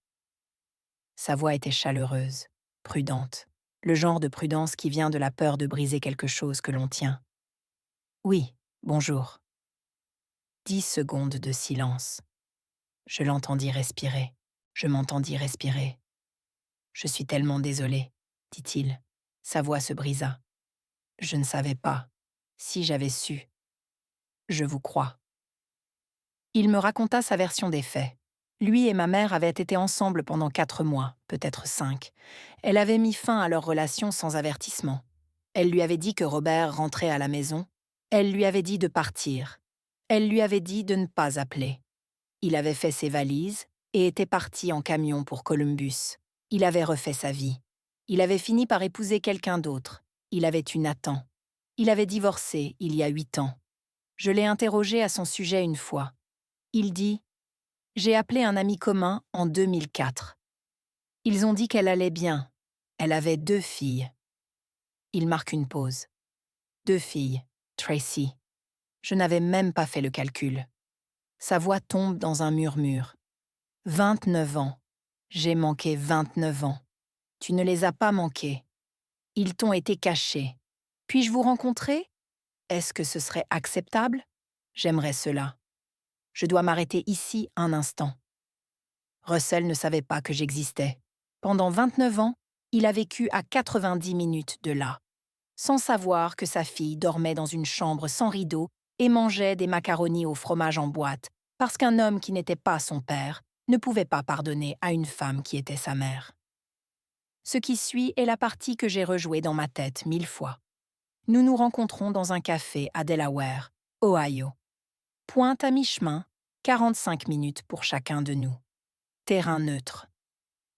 Sa voix était chaleureuse, prudente. Le genre de prudence qui vient de la peur de briser quelque chose que l'on tient. Oui, bonjour. 10 secondes de silence. Je l'entendis respirer. Je m'entendis respirer. Je suis tellement désolé, dit-il. Sa voix se brisa. Je ne savais pas. Si j'avais su. Je vous crois. Il me raconta sa version des faits. Lui et ma mère avaient été ensemble pendant 4 mois, peut-être 5. Elle avait mis fin à leur relation sans avertissement. Elle lui avait dit que Robert rentrait à la maison. Elle lui avait dit de partir. Elle lui avait dit de ne pas appeler. Il avait fait ses valises et était parti en camion pour Columbus. Il avait refait sa vie. Il avait fini par épouser quelqu'un d'autre. Il avait eu Nathan. Il avait divorcé il y a 8 ans. Je l'ai interrogé à son sujet une fois. Il dit « J'ai appelé un ami commun en 2004. Ils ont dit qu'elle allait bien. Elle avait 2 filles. » Il marque une pause. 2 filles, Tracy. Je n'avais même pas fait le calcul. Sa voix tombe dans un murmure. 29 ans. J'ai manqué 29 ans. Tu ne les as pas manqués. Ils t'ont été cachés. Puis-je vous rencontrer? Est-ce que ce serait acceptable? J'aimerais cela. Je dois m'arrêter ici un instant. Russell ne savait pas que j'existais. Pendant 29 ans, il a vécu à 90 minutes de là, sans savoir que sa fille dormait dans une chambre sans rideau et mangeait des macaronis au fromage en boîte, parce qu'un homme qui n'était pas son père ne pouvait pas pardonner à une femme qui était sa mère. Ce qui suit est la partie que j'ai rejouée dans ma tête 1000 fois. Nous nous rencontrons dans un café à Delaware, Ohio. Pointe à mi-chemin, 45 minutes pour chacun de nous. Terrain neutre.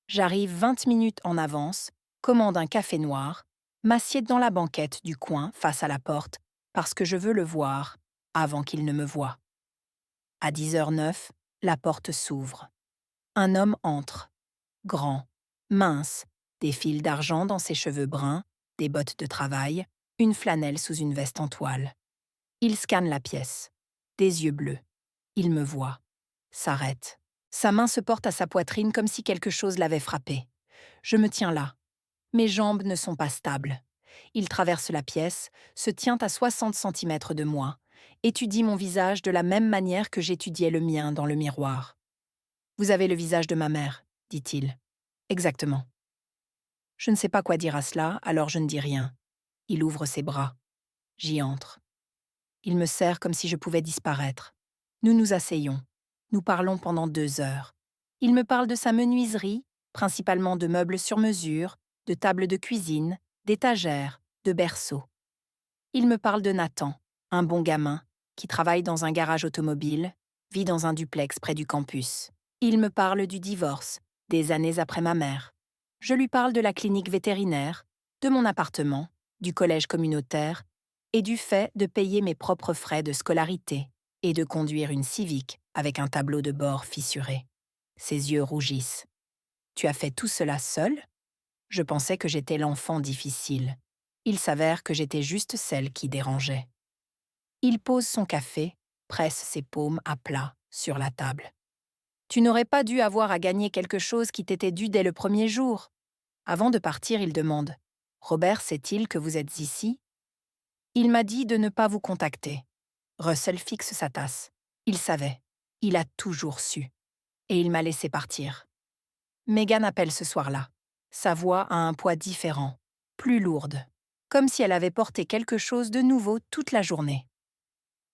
J'arrive 20 minutes en avance, commande un café noir, m'assieds dans la banquette du coin face à la porte parce que je veux le voir avant qu'il ne me voie. À 10h09, la porte s'ouvre. Un homme entre. Grand, mince, des fils d'argent dans ses cheveux bruns, des bottes de travail, une flanelle sous une veste en toile. Il scanne la pièce. Des yeux bleus. Il me voit. S'arrête. Sa main se porte à sa poitrine comme si quelque chose l'avait frappé. Je me tiens là. Mes jambes ne sont pas stables. Il traverse la pièce, se tient à 60 centimètres de moi, étudie mon visage de la même manière que j'étudiais le mien dans le miroir. « Vous avez le visage de ma mère », dit-il. « Exactement. » Je ne sais pas quoi dire à cela, alors je ne dis rien. Il ouvre ses bras. J'y entre. Il me serre comme si je pouvais disparaître. Nous nous asseyons. Nous parlons pendant 2 heures. Il me parle de sa menuiserie, principalement de meubles sur mesure, de tables de cuisine, d'étagères, de berceaux. Il me parle de Nathan, un bon gamin, qui travaille dans un garage automobile, vit dans un duplex près du campus. Il me parle du divorce, des années après ma mère. Je lui parle de la clinique vétérinaire, de mon appartement, du collège communautaire et du fait de payer mes propres frais de scolarité et de conduire une Civic avec un tableau de bord fissuré. Ses yeux rougissent. Tu as fait tout cela seul? Je pensais que j'étais l'enfant difficile. Il s'avère que j'étais juste celle qui dérangeait. Il pose son café, presse ses paumes à plat sur la table. Tu n'aurais pas dû avoir à gagner quelque chose qui t'était dû dès le premier jour. Avant de partir, il demande « Robert sait-il que vous êtes ici ?» Il m'a dit de ne pas vous contacter. Russell fixe sa tasse. Il savait. Il a toujours su. Et il m'a laissé partir. Megan appelle ce soir-là. Sa voix a un poids différent, plus lourde, comme si elle avait porté quelque chose de nouveau toute la journée.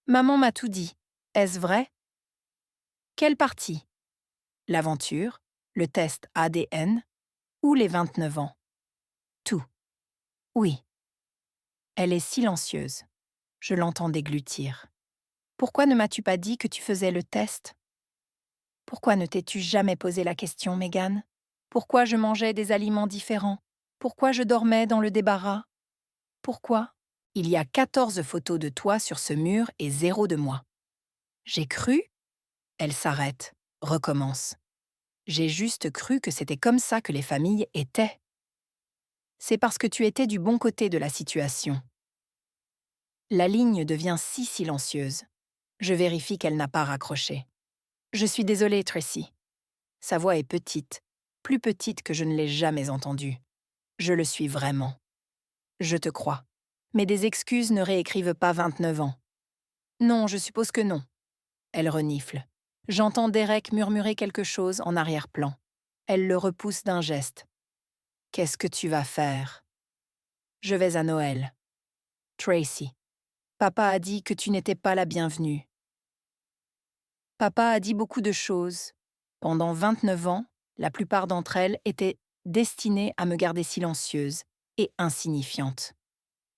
Maman m'a tout dit. Est-ce vrai? Quelle partie? L'aventure, le test ADN ou les 29 ans? Tout. Oui. Elle est silencieuse. Je l'entends déglutir. Pourquoi ne m'as-tu pas dit que tu faisais le test? Pourquoi ne t'es-tu jamais posé la question, Megan? Pourquoi je mangeais des aliments différents? Pourquoi je dormais dans le débarras? Pourquoi? Il y a 14 photos de toi sur ce mur et 0 de moi. J'ai cru? Elle s'arrête, recommence. J'ai juste cru que c'était comme ça que les familles étaient. C'est parce que tu étais du bon côté de la situation. La ligne devient si silencieuse. Je vérifie qu'elle n'a pas raccroché. Je suis désolée, Tracy. Sa voix est petite, plus petite que je ne l'ai jamais entendue. Je le suis vraiment. Je te crois. Mais des excuses ne réécrivent pas 29 ans. Non, je suppose que non. Elle renifle. J'entends Derek murmurer quelque chose en arrière-plan. Elle le repousse d'un geste. Qu'est-ce que tu vas faire? Je vais à Noël. Tracy. Papa a dit que tu n'étais pas la bienvenue. Papa a dit beaucoup de choses. Pendant 29 ans, la plupart d'entre elles étaient destinées à me garder silencieuse et insignifiante.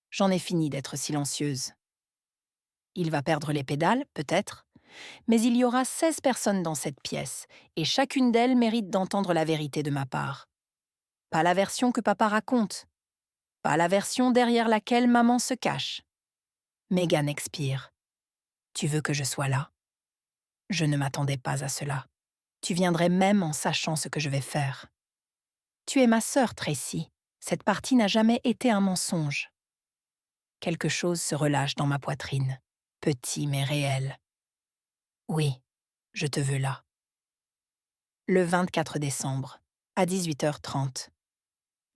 J'en ai fini d'être silencieuse. Il va perdre les pédales, peut-être, mais il y aura 16 personnes dans cette pièce, et chacune d'elles mérite d'entendre la vérité de ma part. Pas la version que papa raconte, pas la version derrière laquelle maman se cache. Megan expire. Tu veux que je sois là? Je ne m'attendais pas à cela. Tu viendrais même en sachant ce que je vais faire. Tu es ma sœur, Tracy. Cette partie n'a jamais été un mensonge. Quelque chose se relâche dans ma poitrine, petit mais réel. Oui, je te veux là. Le 24 décembre, à 18h30.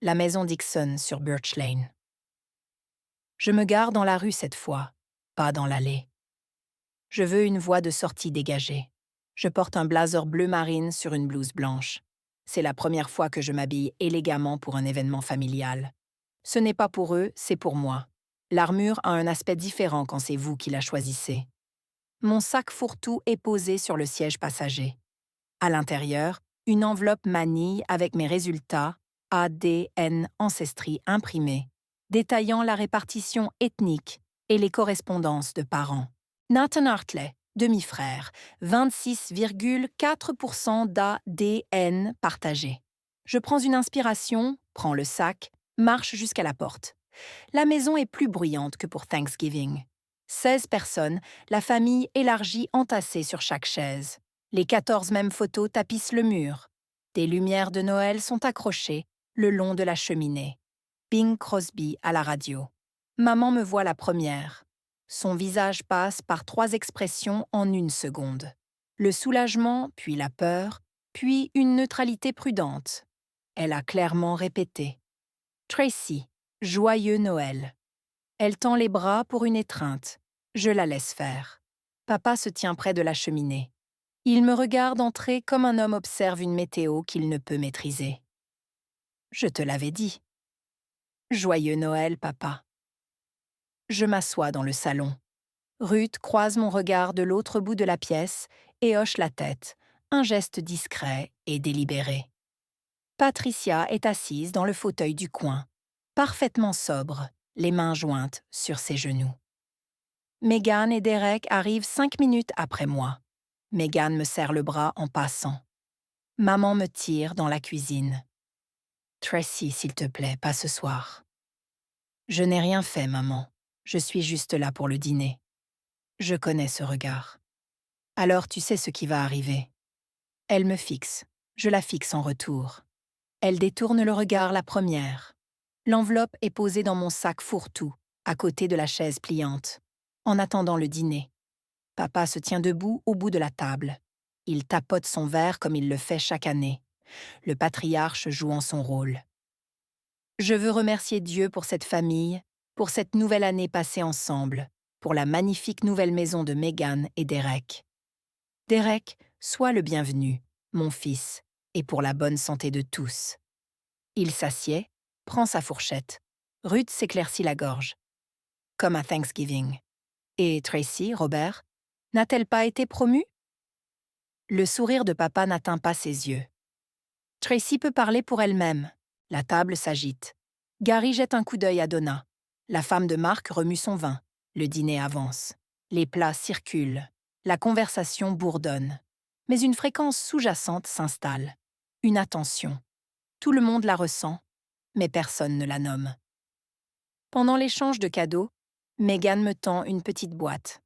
La maison Dixon sur Birch Lane. Je me gare dans la rue cette fois, pas dans l'allée. Je veux une voie de sortie dégagée. Je porte un blazer bleu marine sur une blouse blanche. C'est la première fois que je m'habille élégamment pour un événement familial. Ce n'est pas pour eux, c'est pour moi. L'armure a un aspect différent quand c'est vous qui la choisissez. Mon sac fourre-tout est posé sur le siège passager. À l'intérieur, une enveloppe manille avec mes résultats ADN Ancestry imprimés, détaillant la répartition ethnique et les correspondances de parents. Nathan Hartley, demi-frère, 26,4% d'ADN partagé. Je prends une inspiration, prends le sac, marche jusqu'à la porte. La maison est plus bruyante que pour Thanksgiving. 16 personnes, la famille élargie entassée sur chaque chaise. Les 14 mêmes photos tapissent le mur. Des lumières de Noël sont accrochées le long de la cheminée. Bing Crosby à la radio. Maman me voit la première. Son visage passe par 3 expressions en 1 seconde. Le soulagement, puis la peur, puis une neutralité prudente. Elle a clairement répété. Tracy, joyeux Noël. Elle tend les bras pour une étreinte. Je la laisse faire. Papa se tient près de la cheminée. Il me regarde entrer comme un homme observe une météo qu'il ne peut maîtriser. Je te l'avais dit. Joyeux Noël, papa. Je m'assois dans le salon. Ruth croise mon regard de l'autre bout de la pièce et hoche la tête, un geste discret et délibéré. Patricia est assise dans le fauteuil du coin, parfaitement sobre, les mains jointes sur ses genoux. Megan et Derek arrivent 5 minutes après moi. Megan me serre le bras en passant. Maman me tire dans la cuisine. Tracy, s'il te plaît, pas ce soir. Je n'ai rien fait, maman. Je suis juste là pour le dîner. Je connais ce regard. Alors tu sais ce qui va arriver. Elle me fixe. Je la fixe en retour. Elle détourne le regard la première. L'enveloppe est posée dans mon sac fourre-tout, à côté de la chaise pliante, en attendant le dîner. Papa se tient debout au bout de la table. Il tapote son verre comme il le fait chaque année. Le patriarche jouant son rôle. Je veux remercier Dieu pour cette famille, pour cette nouvelle année passée ensemble, pour la magnifique nouvelle maison de Meghan et Derek. Derek, sois le bienvenu, mon fils, et pour la bonne santé de tous. Il s'assied, prend sa fourchette. Ruth s'éclaircit la gorge. Comme à Thanksgiving. Et Tracy, Robert, n'a-t-elle pas été promue? Le sourire de papa n'atteint pas ses yeux. Tracy peut parler pour elle-même. La table s'agite. Gary jette un coup d'œil à Donna. La femme de Mark remue son vin. Le dîner avance. Les plats circulent. La conversation bourdonne. Mais une fréquence sous-jacente s'installe. Une attention. Tout le monde la ressent, mais personne ne la nomme. Pendant l'échange de cadeaux, Meghan me tend une petite boîte.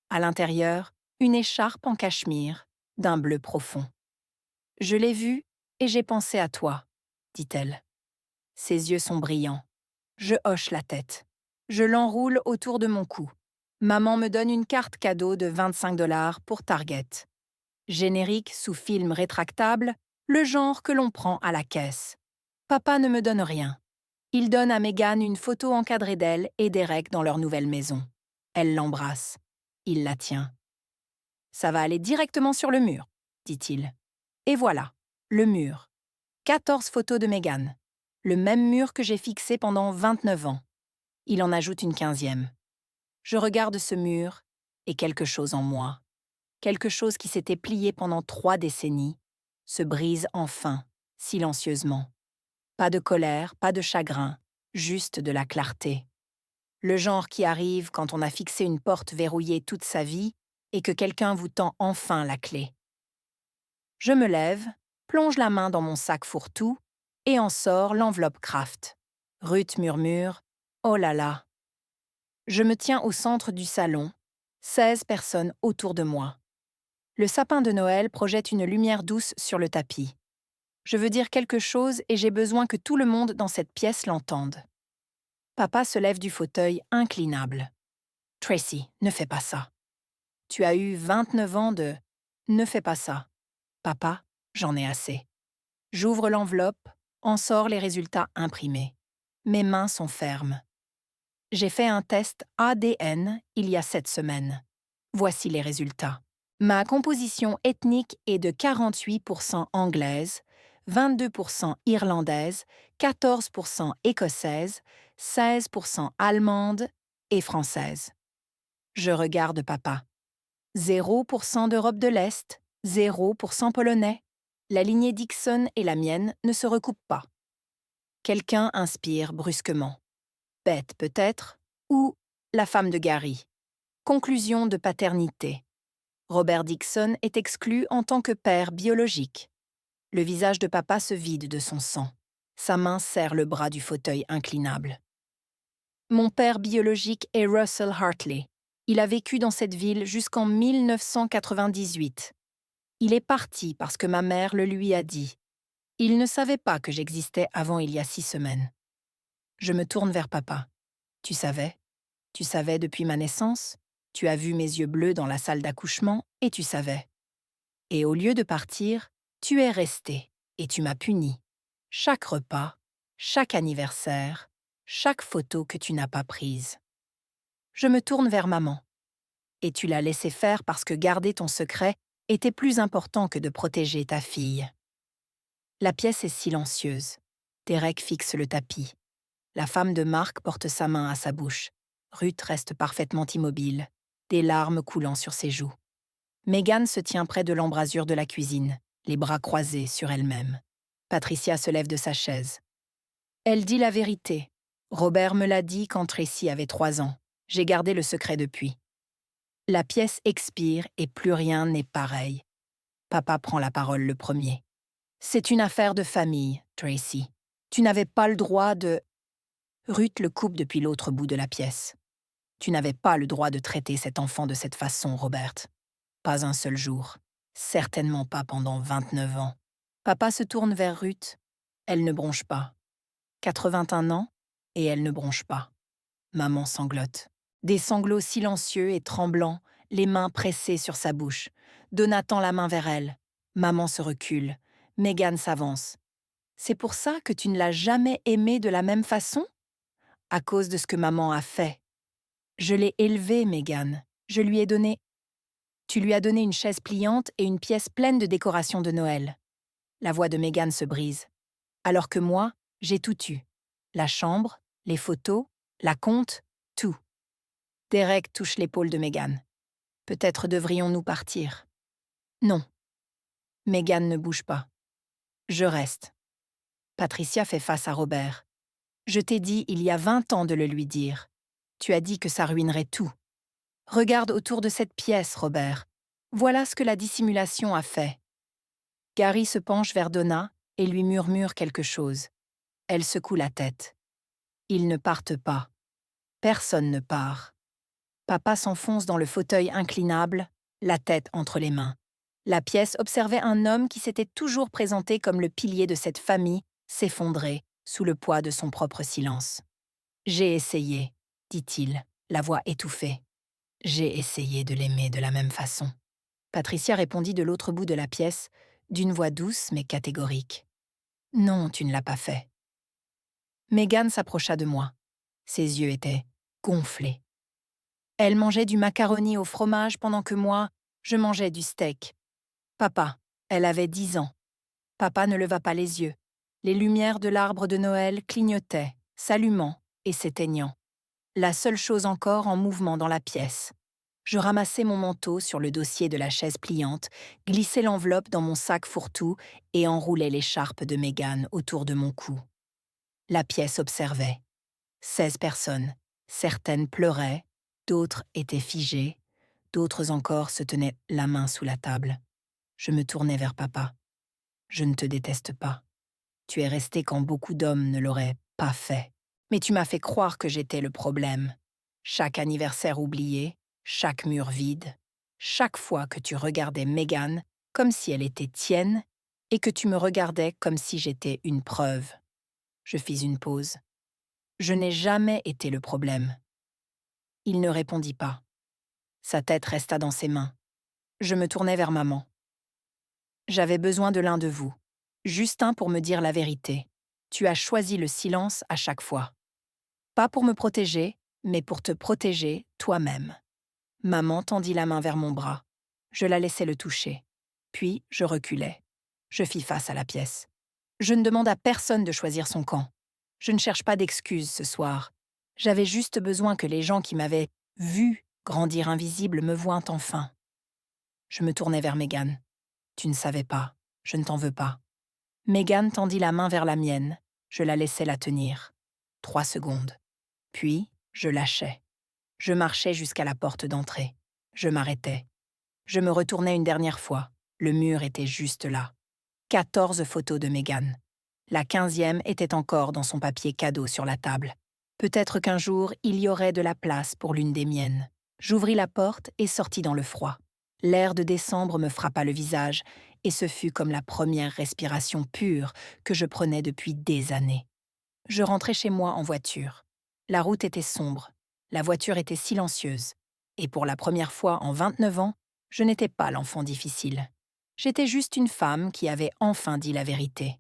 À l'intérieur, une écharpe en cachemire, d'un bleu profond. « Je l'ai vue et j'ai pensé à toi, » dit-elle. Ses yeux sont brillants. Je hoche la tête. Je l'enroule autour de mon cou. Maman me donne une carte cadeau de 25 $ pour Target. Générique sous film rétractable, le genre que l'on prend à la caisse. Papa ne me donne rien. Il donne à Meghan une photo encadrée d'elle et Derek dans leur nouvelle maison. Elle l'embrasse. Il la tient. « Ça va aller directement sur le mur, » dit-il. Et voilà, le mur. 14 photos de Meghan. Le même mur que j'ai fixé pendant 29 ans. Il en ajoute une 15e. Je regarde ce mur et quelque chose en moi, quelque chose qui s'était plié pendant 3 décennies, se brise enfin, silencieusement. Pas de colère, pas de chagrin, juste de la clarté. Le genre qui arrive quand on a fixé une porte verrouillée toute sa vie et que quelqu'un vous tend enfin la clé. Je me lève, plonge la main dans mon sac fourre-tout et en sors l'enveloppe Kraft. Ruth murmure « Oh là là !» Je me tiens au centre du salon, 16 personnes autour de moi. Le sapin de Noël projette une lumière douce sur le tapis. Je veux dire quelque chose et j'ai besoin que tout le monde dans cette pièce l'entende. Papa se lève du fauteuil inclinable. « Tracy, ne fais pas ça. Tu as eu 29 ans de... Ne fais pas ça. Papa, j'en ai assez. » J'ouvre l'enveloppe, en sort les résultats imprimés. Mes mains sont fermes. J'ai fait un test ADN il y a 7 semaines. Voici les résultats. Ma composition ethnique est de 48% anglaise, 22% irlandaise, 14% écossaise, 16% allemande et française. Je regarde papa. 0% d'Europe de l'Est, 0% polonais. La lignée Dixon et la mienne ne se recoupent pas. Quelqu'un inspire brusquement. Bête peut-être, ou la femme de Gary. Conclusion de paternité. Robert Dixon est exclu en tant que père biologique. Le visage de papa se vide de son sang. Sa main serre le bras du fauteuil inclinable. Mon père biologique est Russell Hartley. Il a vécu dans cette ville jusqu'en 1998. Il est parti parce que ma mère le lui a dit. Il ne savait pas que j'existais avant il y a 6 semaines. Je me tourne vers papa. Tu savais? Tu savais depuis ma naissance? Tu as vu mes yeux bleus dans la salle d'accouchement et tu savais. Et au lieu de partir, tu es resté et tu m'as puni. Chaque repas, chaque anniversaire, chaque photo que tu n'as pas prise. Je me tourne vers maman. Et tu l'as laissé faire parce que garder ton secret était plus important que de protéger ta fille. La pièce est silencieuse. Derek fixe le tapis. La femme de Mark porte sa main à sa bouche. Ruth reste parfaitement immobile, des larmes coulant sur ses joues. Meghan se tient près de l'embrasure de la cuisine, les bras croisés sur elle-même. Patricia se lève de sa chaise. Elle dit la vérité. Robert me l'a dit quand Tracy avait 3 ans. J'ai gardé le secret depuis. La pièce expire et plus rien n'est pareil. Papa prend la parole le premier. C'est une affaire de famille, Tracy. Tu n'avais pas le droit de... Ruth le coupe depuis l'autre bout de la pièce. Tu n'avais pas le droit de traiter cet enfant de cette façon, Robert. Pas un seul jour. Certainement pas pendant 29 ans. Papa se tourne vers Ruth. Elle ne bronche pas. 81 ans, et elle ne bronche pas. Maman sanglote. Des sanglots silencieux et tremblants, les mains pressées sur sa bouche. Donna tend la main vers elle. Maman se recule. Megan s'avance. C'est pour ça que tu ne l'as jamais aimée de la même façon? À cause de ce que maman a fait. Je l'ai élevée, Megan. Je lui ai donné... Tu lui as donné une chaise pliante et une pièce pleine de décorations de Noël. La voix de Megan se brise. Alors que moi, j'ai tout eu. La chambre, les photos, la compte, tout. Derek touche l'épaule de Megan. Peut-être devrions-nous partir. Non. Megan ne bouge pas. Je reste. Patricia fait face à Robert. Je t'ai dit il y a 20 ans de le lui dire. Tu as dit que ça ruinerait tout. Regarde autour de cette pièce, Robert. Voilà ce que la dissimulation a fait. Gary se penche vers Donna et lui murmure quelque chose. Elle secoue la tête. Ils ne partent pas. Personne ne part. Papa s'enfonce dans le fauteuil inclinable, la tête entre les mains. La pièce observait un homme qui s'était toujours présenté comme le pilier de cette famille s'effondrer sous le poids de son propre silence. « J'ai essayé, dit-il, la voix étouffée. J'ai essayé de l'aimer de la même façon. » Patricia répondit de l'autre bout de la pièce, d'une voix douce mais catégorique. « Non, tu ne l'as pas fait. » Megan s'approcha de moi. Ses yeux étaient gonflés. Elle mangeait du macaroni au fromage pendant que moi, je mangeais du steak. Papa, elle avait 10 ans. Papa ne leva pas les yeux. Les lumières de l'arbre de Noël clignotaient, s'allumant et s'éteignant. La seule chose encore en mouvement dans la pièce. Je ramassai mon manteau sur le dossier de la chaise pliante, glissai l'enveloppe dans mon sac fourre-tout et enroulai l'écharpe de Megan autour de mon cou. La pièce observait. 16 personnes. Certaines pleuraient, d'autres étaient figées, d'autres encore se tenaient la main sous la table. Je me tournai vers papa. Je ne te déteste pas. Tu es resté quand beaucoup d'hommes ne l'auraient pas fait. Mais tu m'as fait croire que j'étais le problème. Chaque anniversaire oublié, chaque mur vide, chaque fois que tu regardais Megan comme si elle était tienne et que tu me regardais comme si j'étais une preuve. Je fis une pause. Je n'ai jamais été le problème. Il ne répondit pas. Sa tête resta dans ses mains. Je me tournai vers maman. J'avais besoin de l'un de vous. Justin pour me dire la vérité. Tu as choisi le silence à chaque fois. Pas pour me protéger, mais pour te protéger toi-même. Maman tendit la main vers mon bras. Je la laissai le toucher. Puis je reculai. Je fis face à la pièce. Je ne demande à personne de choisir son camp. Je ne cherche pas d'excuses ce soir. J'avais juste besoin que les gens qui m'avaient vu grandir invisible me voient enfin. Je me tournai vers Megan. Tu ne savais pas. Je ne t'en veux pas. Megan tendit la main vers la mienne. Je la laissai la tenir. 3 secondes. Puis, je lâchai. Je marchai jusqu'à la porte d'entrée. Je m'arrêtai. Je me retournai une dernière fois. Le mur était juste là. 14 photos de Megan. La 15e était encore dans son papier cadeau sur la table. Peut-être qu'un jour, il y aurait de la place pour l'une des miennes. J'ouvris la porte et sortis dans le froid. L'air de décembre me frappa le visage, et ce fut comme la première respiration pure que je prenais depuis des années. Je rentrai chez moi en voiture. La route était sombre, la voiture était silencieuse, et pour la première fois en 29 ans, je n'étais pas l'enfant difficile. J'étais juste une femme qui avait enfin dit la vérité.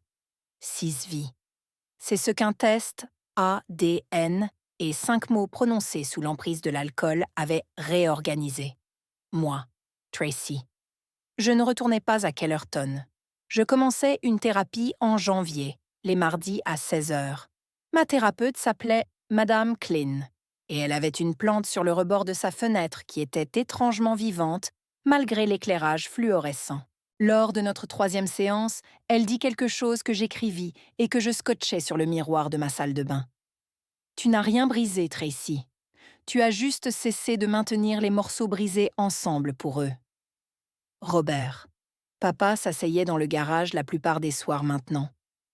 6 vies. C'est ce qu'un test ADN et 5 mots prononcés sous l'emprise de l'alcool avaient réorganisé. Moi, Tracy. Je ne retournais pas à Kellerton. Je commençais une thérapie en janvier, les mardis à 16 heures. Ma thérapeute s'appelait Madame Klin, et elle avait une plante sur le rebord de sa fenêtre qui était étrangement vivante, malgré l'éclairage fluorescent. Lors de notre 3e séance, elle dit quelque chose que j'écrivis et que je scotchai sur le miroir de ma salle de bain. « Tu n'as rien brisé, Tracy. Tu as juste cessé de maintenir les morceaux brisés ensemble pour eux. » Robert. Papa s'asseyait dans le garage la plupart des soirs maintenant.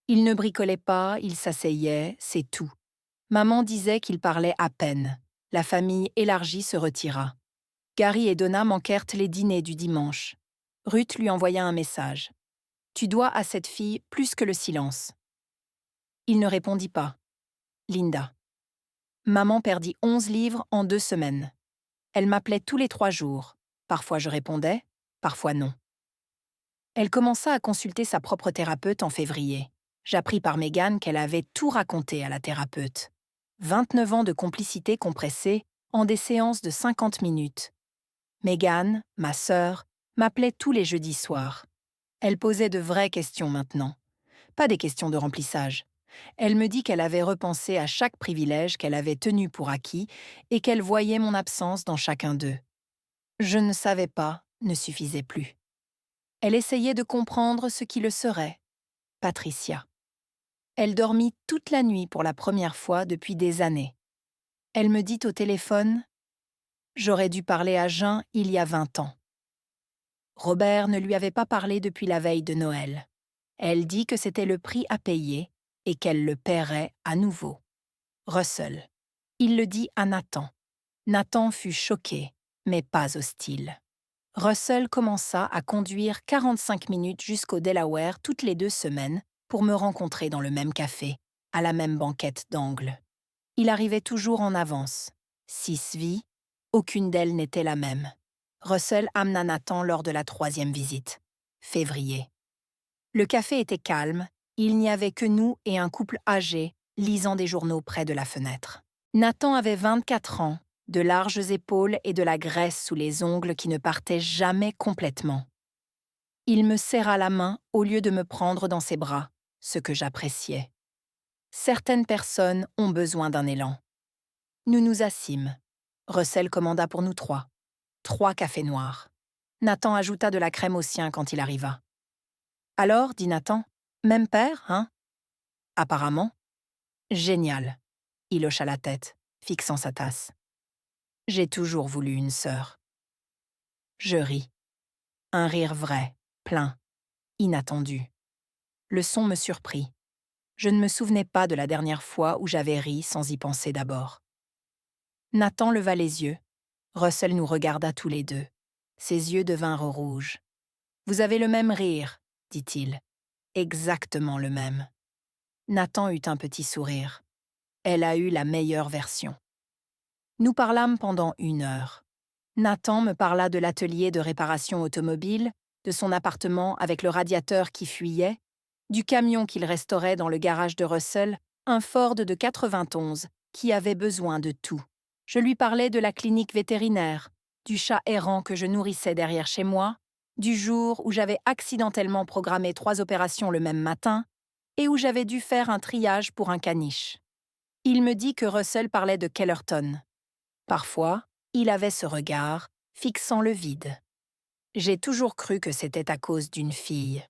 Il ne bricolait pas, il s'asseyait, c'est tout. Maman disait qu'il parlait à peine. La famille élargie se retira. Gary et Donna manquèrent les dîners du dimanche. Ruth lui envoya un message. « Tu dois à cette fille plus que le silence. » Il ne répondit pas. Linda. Maman perdit 11 livres en 2 semaines. Elle m'appelait tous les 3 jours. Parfois je répondais, parfois non. Elle commença à consulter sa propre thérapeute en février. J'appris par Megan qu'elle avait tout raconté à la thérapeute. 29 ans de complicité compressée en des séances de 50 minutes. Megan, ma sœur, m'appelait tous les jeudis soirs. Elle posait de vraies questions maintenant. Pas des questions de remplissage. Elle me dit qu'elle avait repensé à chaque privilège qu'elle avait tenu pour acquis et qu'elle voyait mon absence dans chacun d'eux. Je ne savais pas, ne suffisait plus. Elle essayait de comprendre ce qui le serait. Patricia. Elle dormit toute la nuit pour la première fois depuis des années. Elle me dit au téléphone « J'aurais dû parler à Jean il y a 20 ans. » Robert ne lui avait pas parlé depuis la veille de Noël. Elle dit que c'était le prix à payer et qu'elle le paierait à nouveau. Russell. Il le dit à Nathan. Nathan fut choqué, mais pas hostile. Russell commença à conduire 45 minutes jusqu'au Delaware toutes les 2 semaines pour me rencontrer dans le même café, à la même banquette d'angle. Il arrivait toujours en avance. 6 vies, aucune d'elles n'était la même. Russell amena Nathan lors de la 3e visite. Février. Le café était calme, il n'y avait que nous et un couple âgé lisant des journaux près de la fenêtre. Nathan avait 24 ans, de larges épaules et de la graisse sous les ongles qui ne partaient jamais complètement. Il me serra la main au lieu de me prendre dans ses bras, ce que j'appréciais. Certaines personnes ont besoin d'un élan. Nous nous assîmes. Russell commanda pour nous 3. 3 cafés noirs. Nathan ajouta de la crème au sien quand il arriva. « Alors, dit Nathan, même père, hein ?»« Apparemment. »« Génial. » Il hocha la tête, fixant sa tasse. « J'ai toujours voulu une sœur. » Je ris. Un rire vrai, plein, inattendu. Le son me surprit. Je ne me souvenais pas de la dernière fois où j'avais ri sans y penser d'abord. Nathan leva les yeux. Russell nous regarda tous les deux. Ses yeux devinrent rouges. « Vous avez le même rire, » dit-il. « Exactement le même. » Nathan eut un petit sourire. Elle a eu la meilleure version. Nous parlâmes pendant 1 heure. Nathan me parla de l'atelier de réparation automobile, de son appartement avec le radiateur qui fuyait, du camion qu'il restaurait dans le garage de Russell, un Ford de 91 qui avait besoin de tout. Je lui parlais de la clinique vétérinaire, du chat errant que je nourrissais derrière chez moi, du jour où j'avais accidentellement programmé 3 opérations le même matin et où j'avais dû faire un triage pour un caniche. Il me dit que Russell parlait de Kellerton. Parfois, il avait ce regard, fixant le vide. J'ai toujours cru que c'était à cause d'une fille.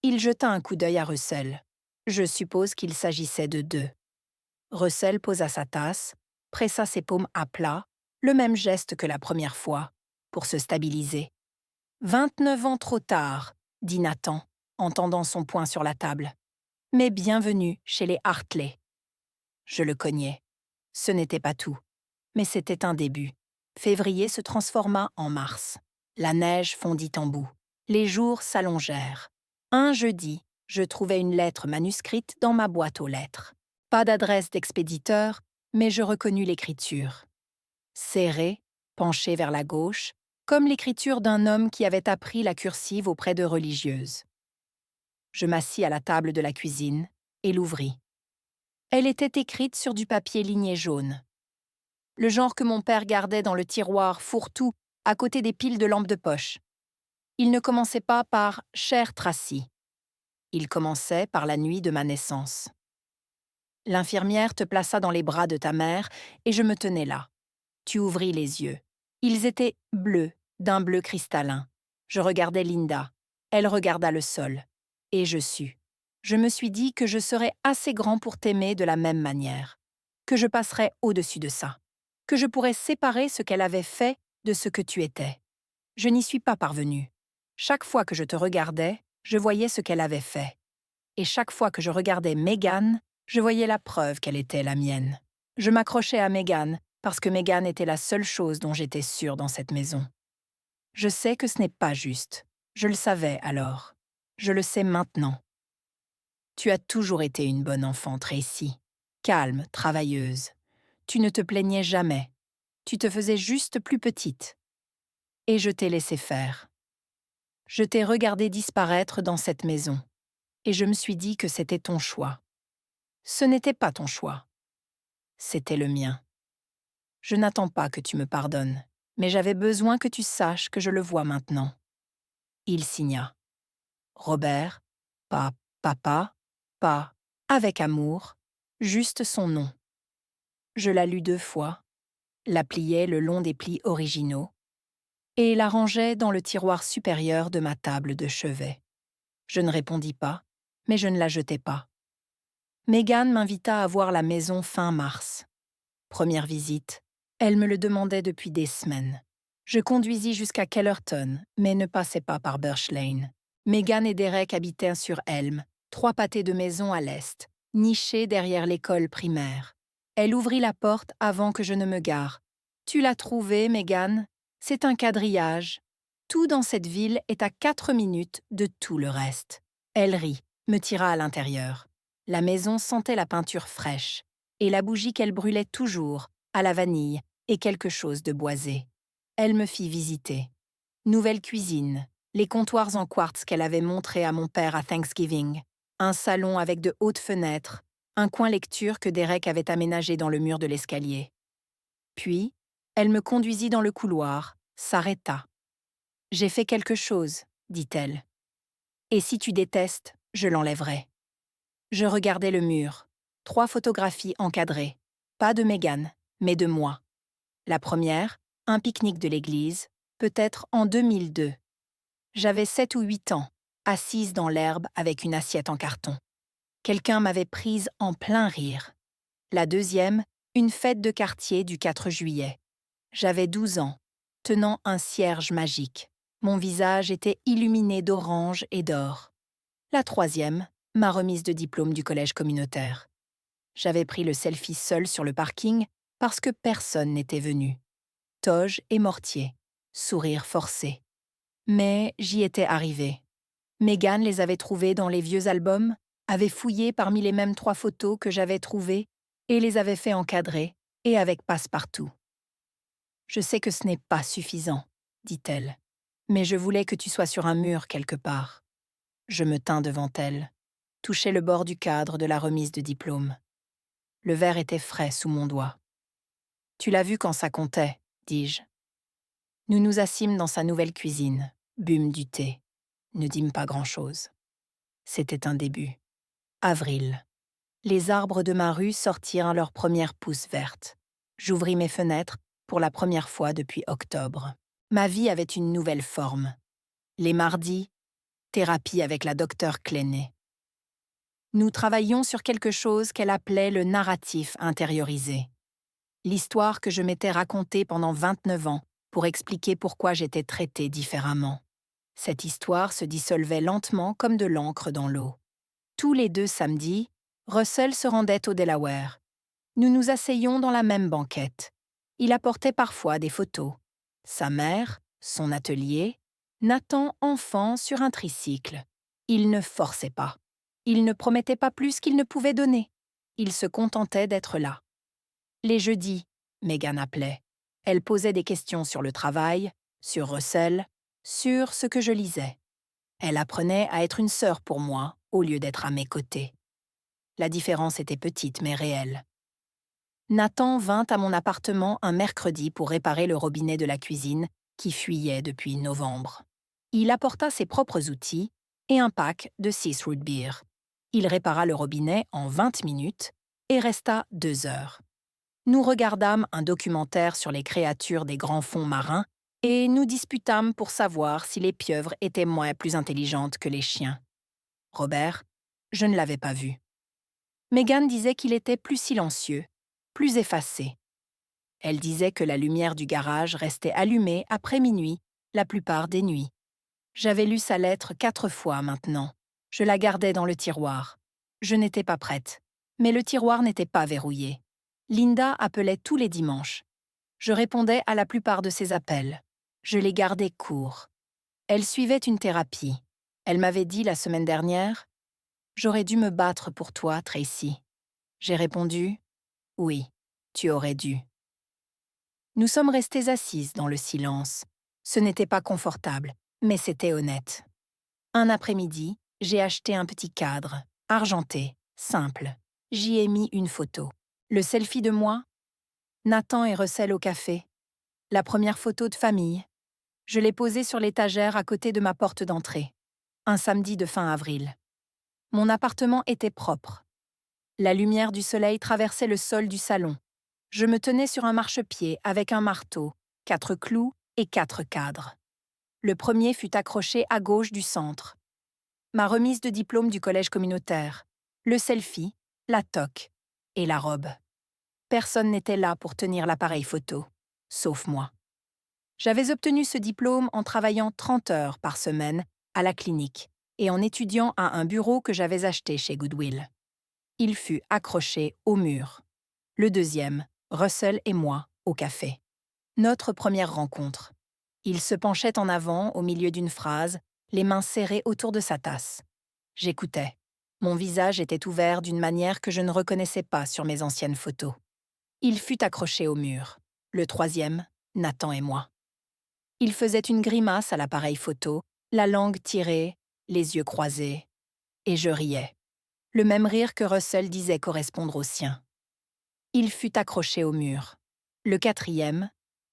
Il jeta un coup d'œil à Russell. Je suppose qu'il s'agissait de 2. Russell posa sa tasse, pressa ses paumes à plat, le même geste que la première fois, pour se stabiliser. « 29 ans trop tard, » dit Nathan, en tendant son poing sur la table. « Mais bienvenue chez les Hartley. » Je le cognai. Ce n'était pas tout, mais c'était un début. Février se transforma en mars. La neige fondit en boue. Les jours s'allongèrent. Un jeudi, je trouvai une lettre manuscrite dans ma boîte aux lettres. Pas d'adresse d'expéditeur, mais je reconnus l'écriture. Serrée, penchée vers la gauche, comme l'écriture d'un homme qui avait appris la cursive auprès de religieuses. Je m'assis à la table de la cuisine et l'ouvris. Elle était écrite sur du papier ligné jaune. Le genre que mon père gardait dans le tiroir fourre-tout à côté des piles de lampes de poche. Il ne commençait pas par « Cher Tracy ». Il commençait par la nuit de ma naissance. L'infirmière te plaça dans les bras de ta mère et je me tenais là. Tu ouvris les yeux. Ils étaient bleus, d'un bleu cristallin. Je regardais Linda. Elle regarda le sol. Et je sus. Je me suis dit que je serais assez grand pour t'aimer de la même manière. Que je passerais au-dessus de ça. Que je pourrais séparer ce qu'elle avait fait de ce que tu étais. Je n'y suis pas parvenue. Chaque fois que je te regardais, je voyais ce qu'elle avait fait. Et chaque fois que je regardais Megan, je voyais la preuve qu'elle était la mienne. Je m'accrochais à Megan parce que Megan était la seule chose dont j'étais sûre dans cette maison. Je sais que ce n'est pas juste. Je le savais alors. Je le sais maintenant. Tu as toujours été une bonne enfant, Tracy. Calme, travailleuse. Tu ne te plaignais jamais. Tu te faisais juste plus petite. Et je t'ai laissé faire. Je t'ai regardé disparaître dans cette maison. Et je me suis dit que c'était ton choix. Ce n'était pas ton choix. C'était le mien. Je n'attends pas que tu me pardonnes, mais j'avais besoin que tu saches que je le vois maintenant. Il signa. Robert, pas papa, pas avec amour, juste son nom. Je la lus 2 fois, la pliai le long des plis originaux et la rangeai dans le tiroir supérieur de ma table de chevet. Je ne répondis pas, mais je ne la jetai pas. Megan m'invita à voir la maison fin mars. Première visite, elle me le demandait depuis des semaines. Je conduisis jusqu'à Kellerton, mais ne passai pas par Birch Lane. Megan et Derek habitaient sur Elm, 3 pâtés de maison à l'est, nichés derrière l'école primaire. Elle ouvrit la porte avant que je ne me gare. « Tu l'as trouvé, Megan? C'est un quadrillage. Tout dans cette ville est à 4 minutes de tout le reste. » Elle rit, me tira à l'intérieur. La maison sentait la peinture fraîche, et la bougie qu'elle brûlait toujours, à la vanille et quelque chose de boisé. Elle me fit visiter. Nouvelle cuisine, les comptoirs en quartz qu'elle avait montrés à mon père à Thanksgiving, un salon avec de hautes fenêtres, un coin lecture que Derek avait aménagé dans le mur de l'escalier. Puis, elle me conduisit dans le couloir, s'arrêta. « J'ai fait quelque chose, dit-elle. Et si tu détestes, je l'enlèverai. » Je regardais le mur. 3 photographies encadrées. Pas de Megan, mais de moi. La première, un pique-nique de l'église, peut-être en 2002. J'avais 7 ou 8 ans, assise dans l'herbe avec une assiette en carton. Quelqu'un m'avait prise en plein rire. La deuxième, une fête de quartier du 4 juillet. J'avais 12 ans, tenant un cierge magique. Mon visage était illuminé d'orange et d'or. La troisième, ma remise de diplôme du collège communautaire. J'avais pris le selfie seul sur le parking parce que personne n'était venu. Toge et mortier, sourire forcé. Mais j'y étais arrivée. Megan les avait trouvés dans les vieux albums, avait fouillé parmi les mêmes 3 photos que j'avais trouvées et les avait fait encadrer et avec passe-partout. « Je sais que ce n'est pas suffisant, dit-elle, mais je voulais que tu sois sur un mur quelque part. » Je me tins devant elle, touchai le bord du cadre de la remise de diplôme. Le verre était frais sous mon doigt. « Tu l'as vu quand ça comptait, dis-je. » Nous nous assîmes dans sa nouvelle cuisine, bûmes du thé, ne dîmes pas grand-chose. C'était un début. Avril. Les arbres de ma rue sortirent leurs premières pousses vertes. J'ouvris mes fenêtres pour la première fois depuis octobre. Ma vie avait une nouvelle forme. Les mardis, thérapie avec la docteure Clenay. Nous travaillions sur quelque chose qu'elle appelait le narratif intériorisé. L'histoire que je m'étais racontée pendant 29 ans pour expliquer pourquoi j'étais traitée différemment. Cette histoire se dissolvait lentement comme de l'encre dans l'eau. Tous les 2 samedis, Russell se rendait au Delaware. Nous nous asseyions dans la même banquette. Il apportait parfois des photos. Sa mère, son atelier, Nathan enfant sur un tricycle. Il ne forçait pas. Il ne promettait pas plus qu'il ne pouvait donner. Il se contentait d'être là. Les jeudis, Megan appelait. Elle posait des questions sur le travail, sur Russell, sur ce que je lisais. Elle apprenait à être une sœur pour moi, au lieu d'être à mes côtés. La différence était petite mais réelle. Nathan vint à mon appartement un mercredi pour réparer le robinet de la cuisine qui fuyait depuis novembre. Il apporta ses propres outils et un pack de 6 root beer. Il répara le robinet en 20 minutes et resta 2 heures. Nous regardâmes un documentaire sur les créatures des grands fonds marins et nous disputâmes pour savoir si les pieuvres étaient moins plus intelligentes que les chiens. Robert, je ne l'avais pas vu. Megan disait qu'il était plus silencieux, plus effacé. Elle disait que la lumière du garage restait allumée après minuit la plupart des nuits. J'avais lu sa lettre 4 fois maintenant. Je la gardais dans le tiroir. Je n'étais pas prête. Mais le tiroir n'était pas verrouillé. Linda appelait tous les dimanches. Je répondais à la plupart de ses appels. Je les gardais courts. Elle suivait une thérapie. Elle m'avait dit la semaine dernière: J'aurais dû me battre pour toi, Tracy. J'ai répondu: Oui, tu aurais dû. Nous sommes restés assises dans le silence. Ce n'était pas confortable, mais c'était honnête. Un après-midi, j'ai acheté un petit cadre, argenté, simple. J'y ai mis une photo. Le selfie de moi, Nathan et Russell au café. La première photo de famille. Je l'ai posée sur l'étagère à côté de ma porte d'entrée. Un samedi de fin avril. Mon appartement était propre. La lumière du soleil traversait le sol du salon. Je me tenais sur un marchepied avec un marteau, 4 clous et 4 cadres. Le premier fut accroché à gauche du centre. Ma remise de diplôme du collège communautaire, le selfie, la toque et la robe. Personne n'était là pour tenir l'appareil photo, sauf moi. J'avais obtenu ce diplôme en travaillant 30 heures par semaine à la clinique et en étudiant à un bureau que j'avais acheté chez Goodwill. Il fut accroché au mur. Le deuxième, Russell et moi, au café. Notre première rencontre. Il se penchait en avant au milieu d'une phrase, les mains serrées autour de sa tasse. J'écoutais. Mon visage était ouvert d'une manière que je ne reconnaissais pas sur mes anciennes photos. Il fut accroché au mur. Le troisième, Nathan et moi. Il faisait une grimace à l'appareil photo, la langue tirée, les yeux croisés. Et je riais. Le même rire que Russell disait correspondre au sien. Il fut accroché au mur. Le quatrième,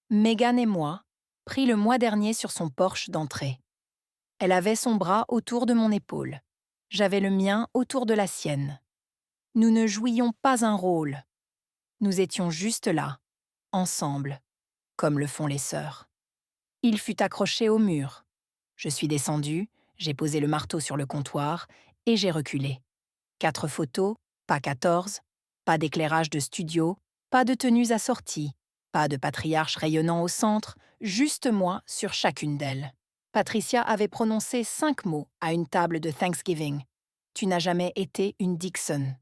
Megan et moi, pris le mois dernier sur son porche d'entrée. Elle avait son bras autour de mon épaule. J'avais le mien autour de la sienne. Nous ne jouions pas un rôle. Nous étions juste là, ensemble, comme le font les sœurs. Il fut accroché au mur. Je suis descendue, j'ai posé le marteau sur le comptoir et j'ai reculé. 4 photos, pas 14, pas d'éclairage de studio, pas de tenues assorties, pas de patriarche rayonnant au centre, juste moi sur chacune d'elles. Patricia avait prononcé 5 mots à une table de Thanksgiving. Tu n'as jamais été une Dixon.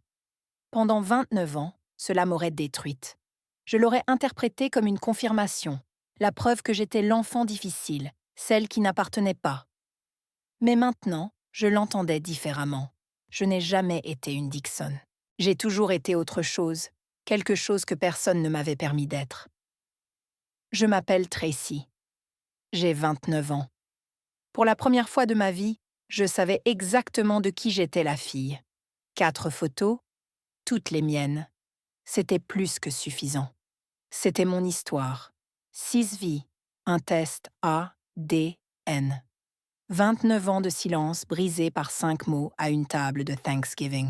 Pendant 29 ans, cela m'aurait détruite. Je l'aurais interprété comme une confirmation, la preuve que j'étais l'enfant difficile, celle qui n'appartenait pas. Mais maintenant, je l'entendais différemment. Je n'ai jamais été une Dixon. J'ai toujours été autre chose, quelque chose que personne ne m'avait permis d'être. Je m'appelle Tracy. J'ai 29 ans. Pour la première fois de ma vie, je savais exactement de qui j'étais la fille. 4 photos, toutes les miennes. C'était plus que suffisant. C'était mon histoire. 6 vies, un test A, D, N. 29 ans de silence brisés par 5 mots à une table de Thanksgiving.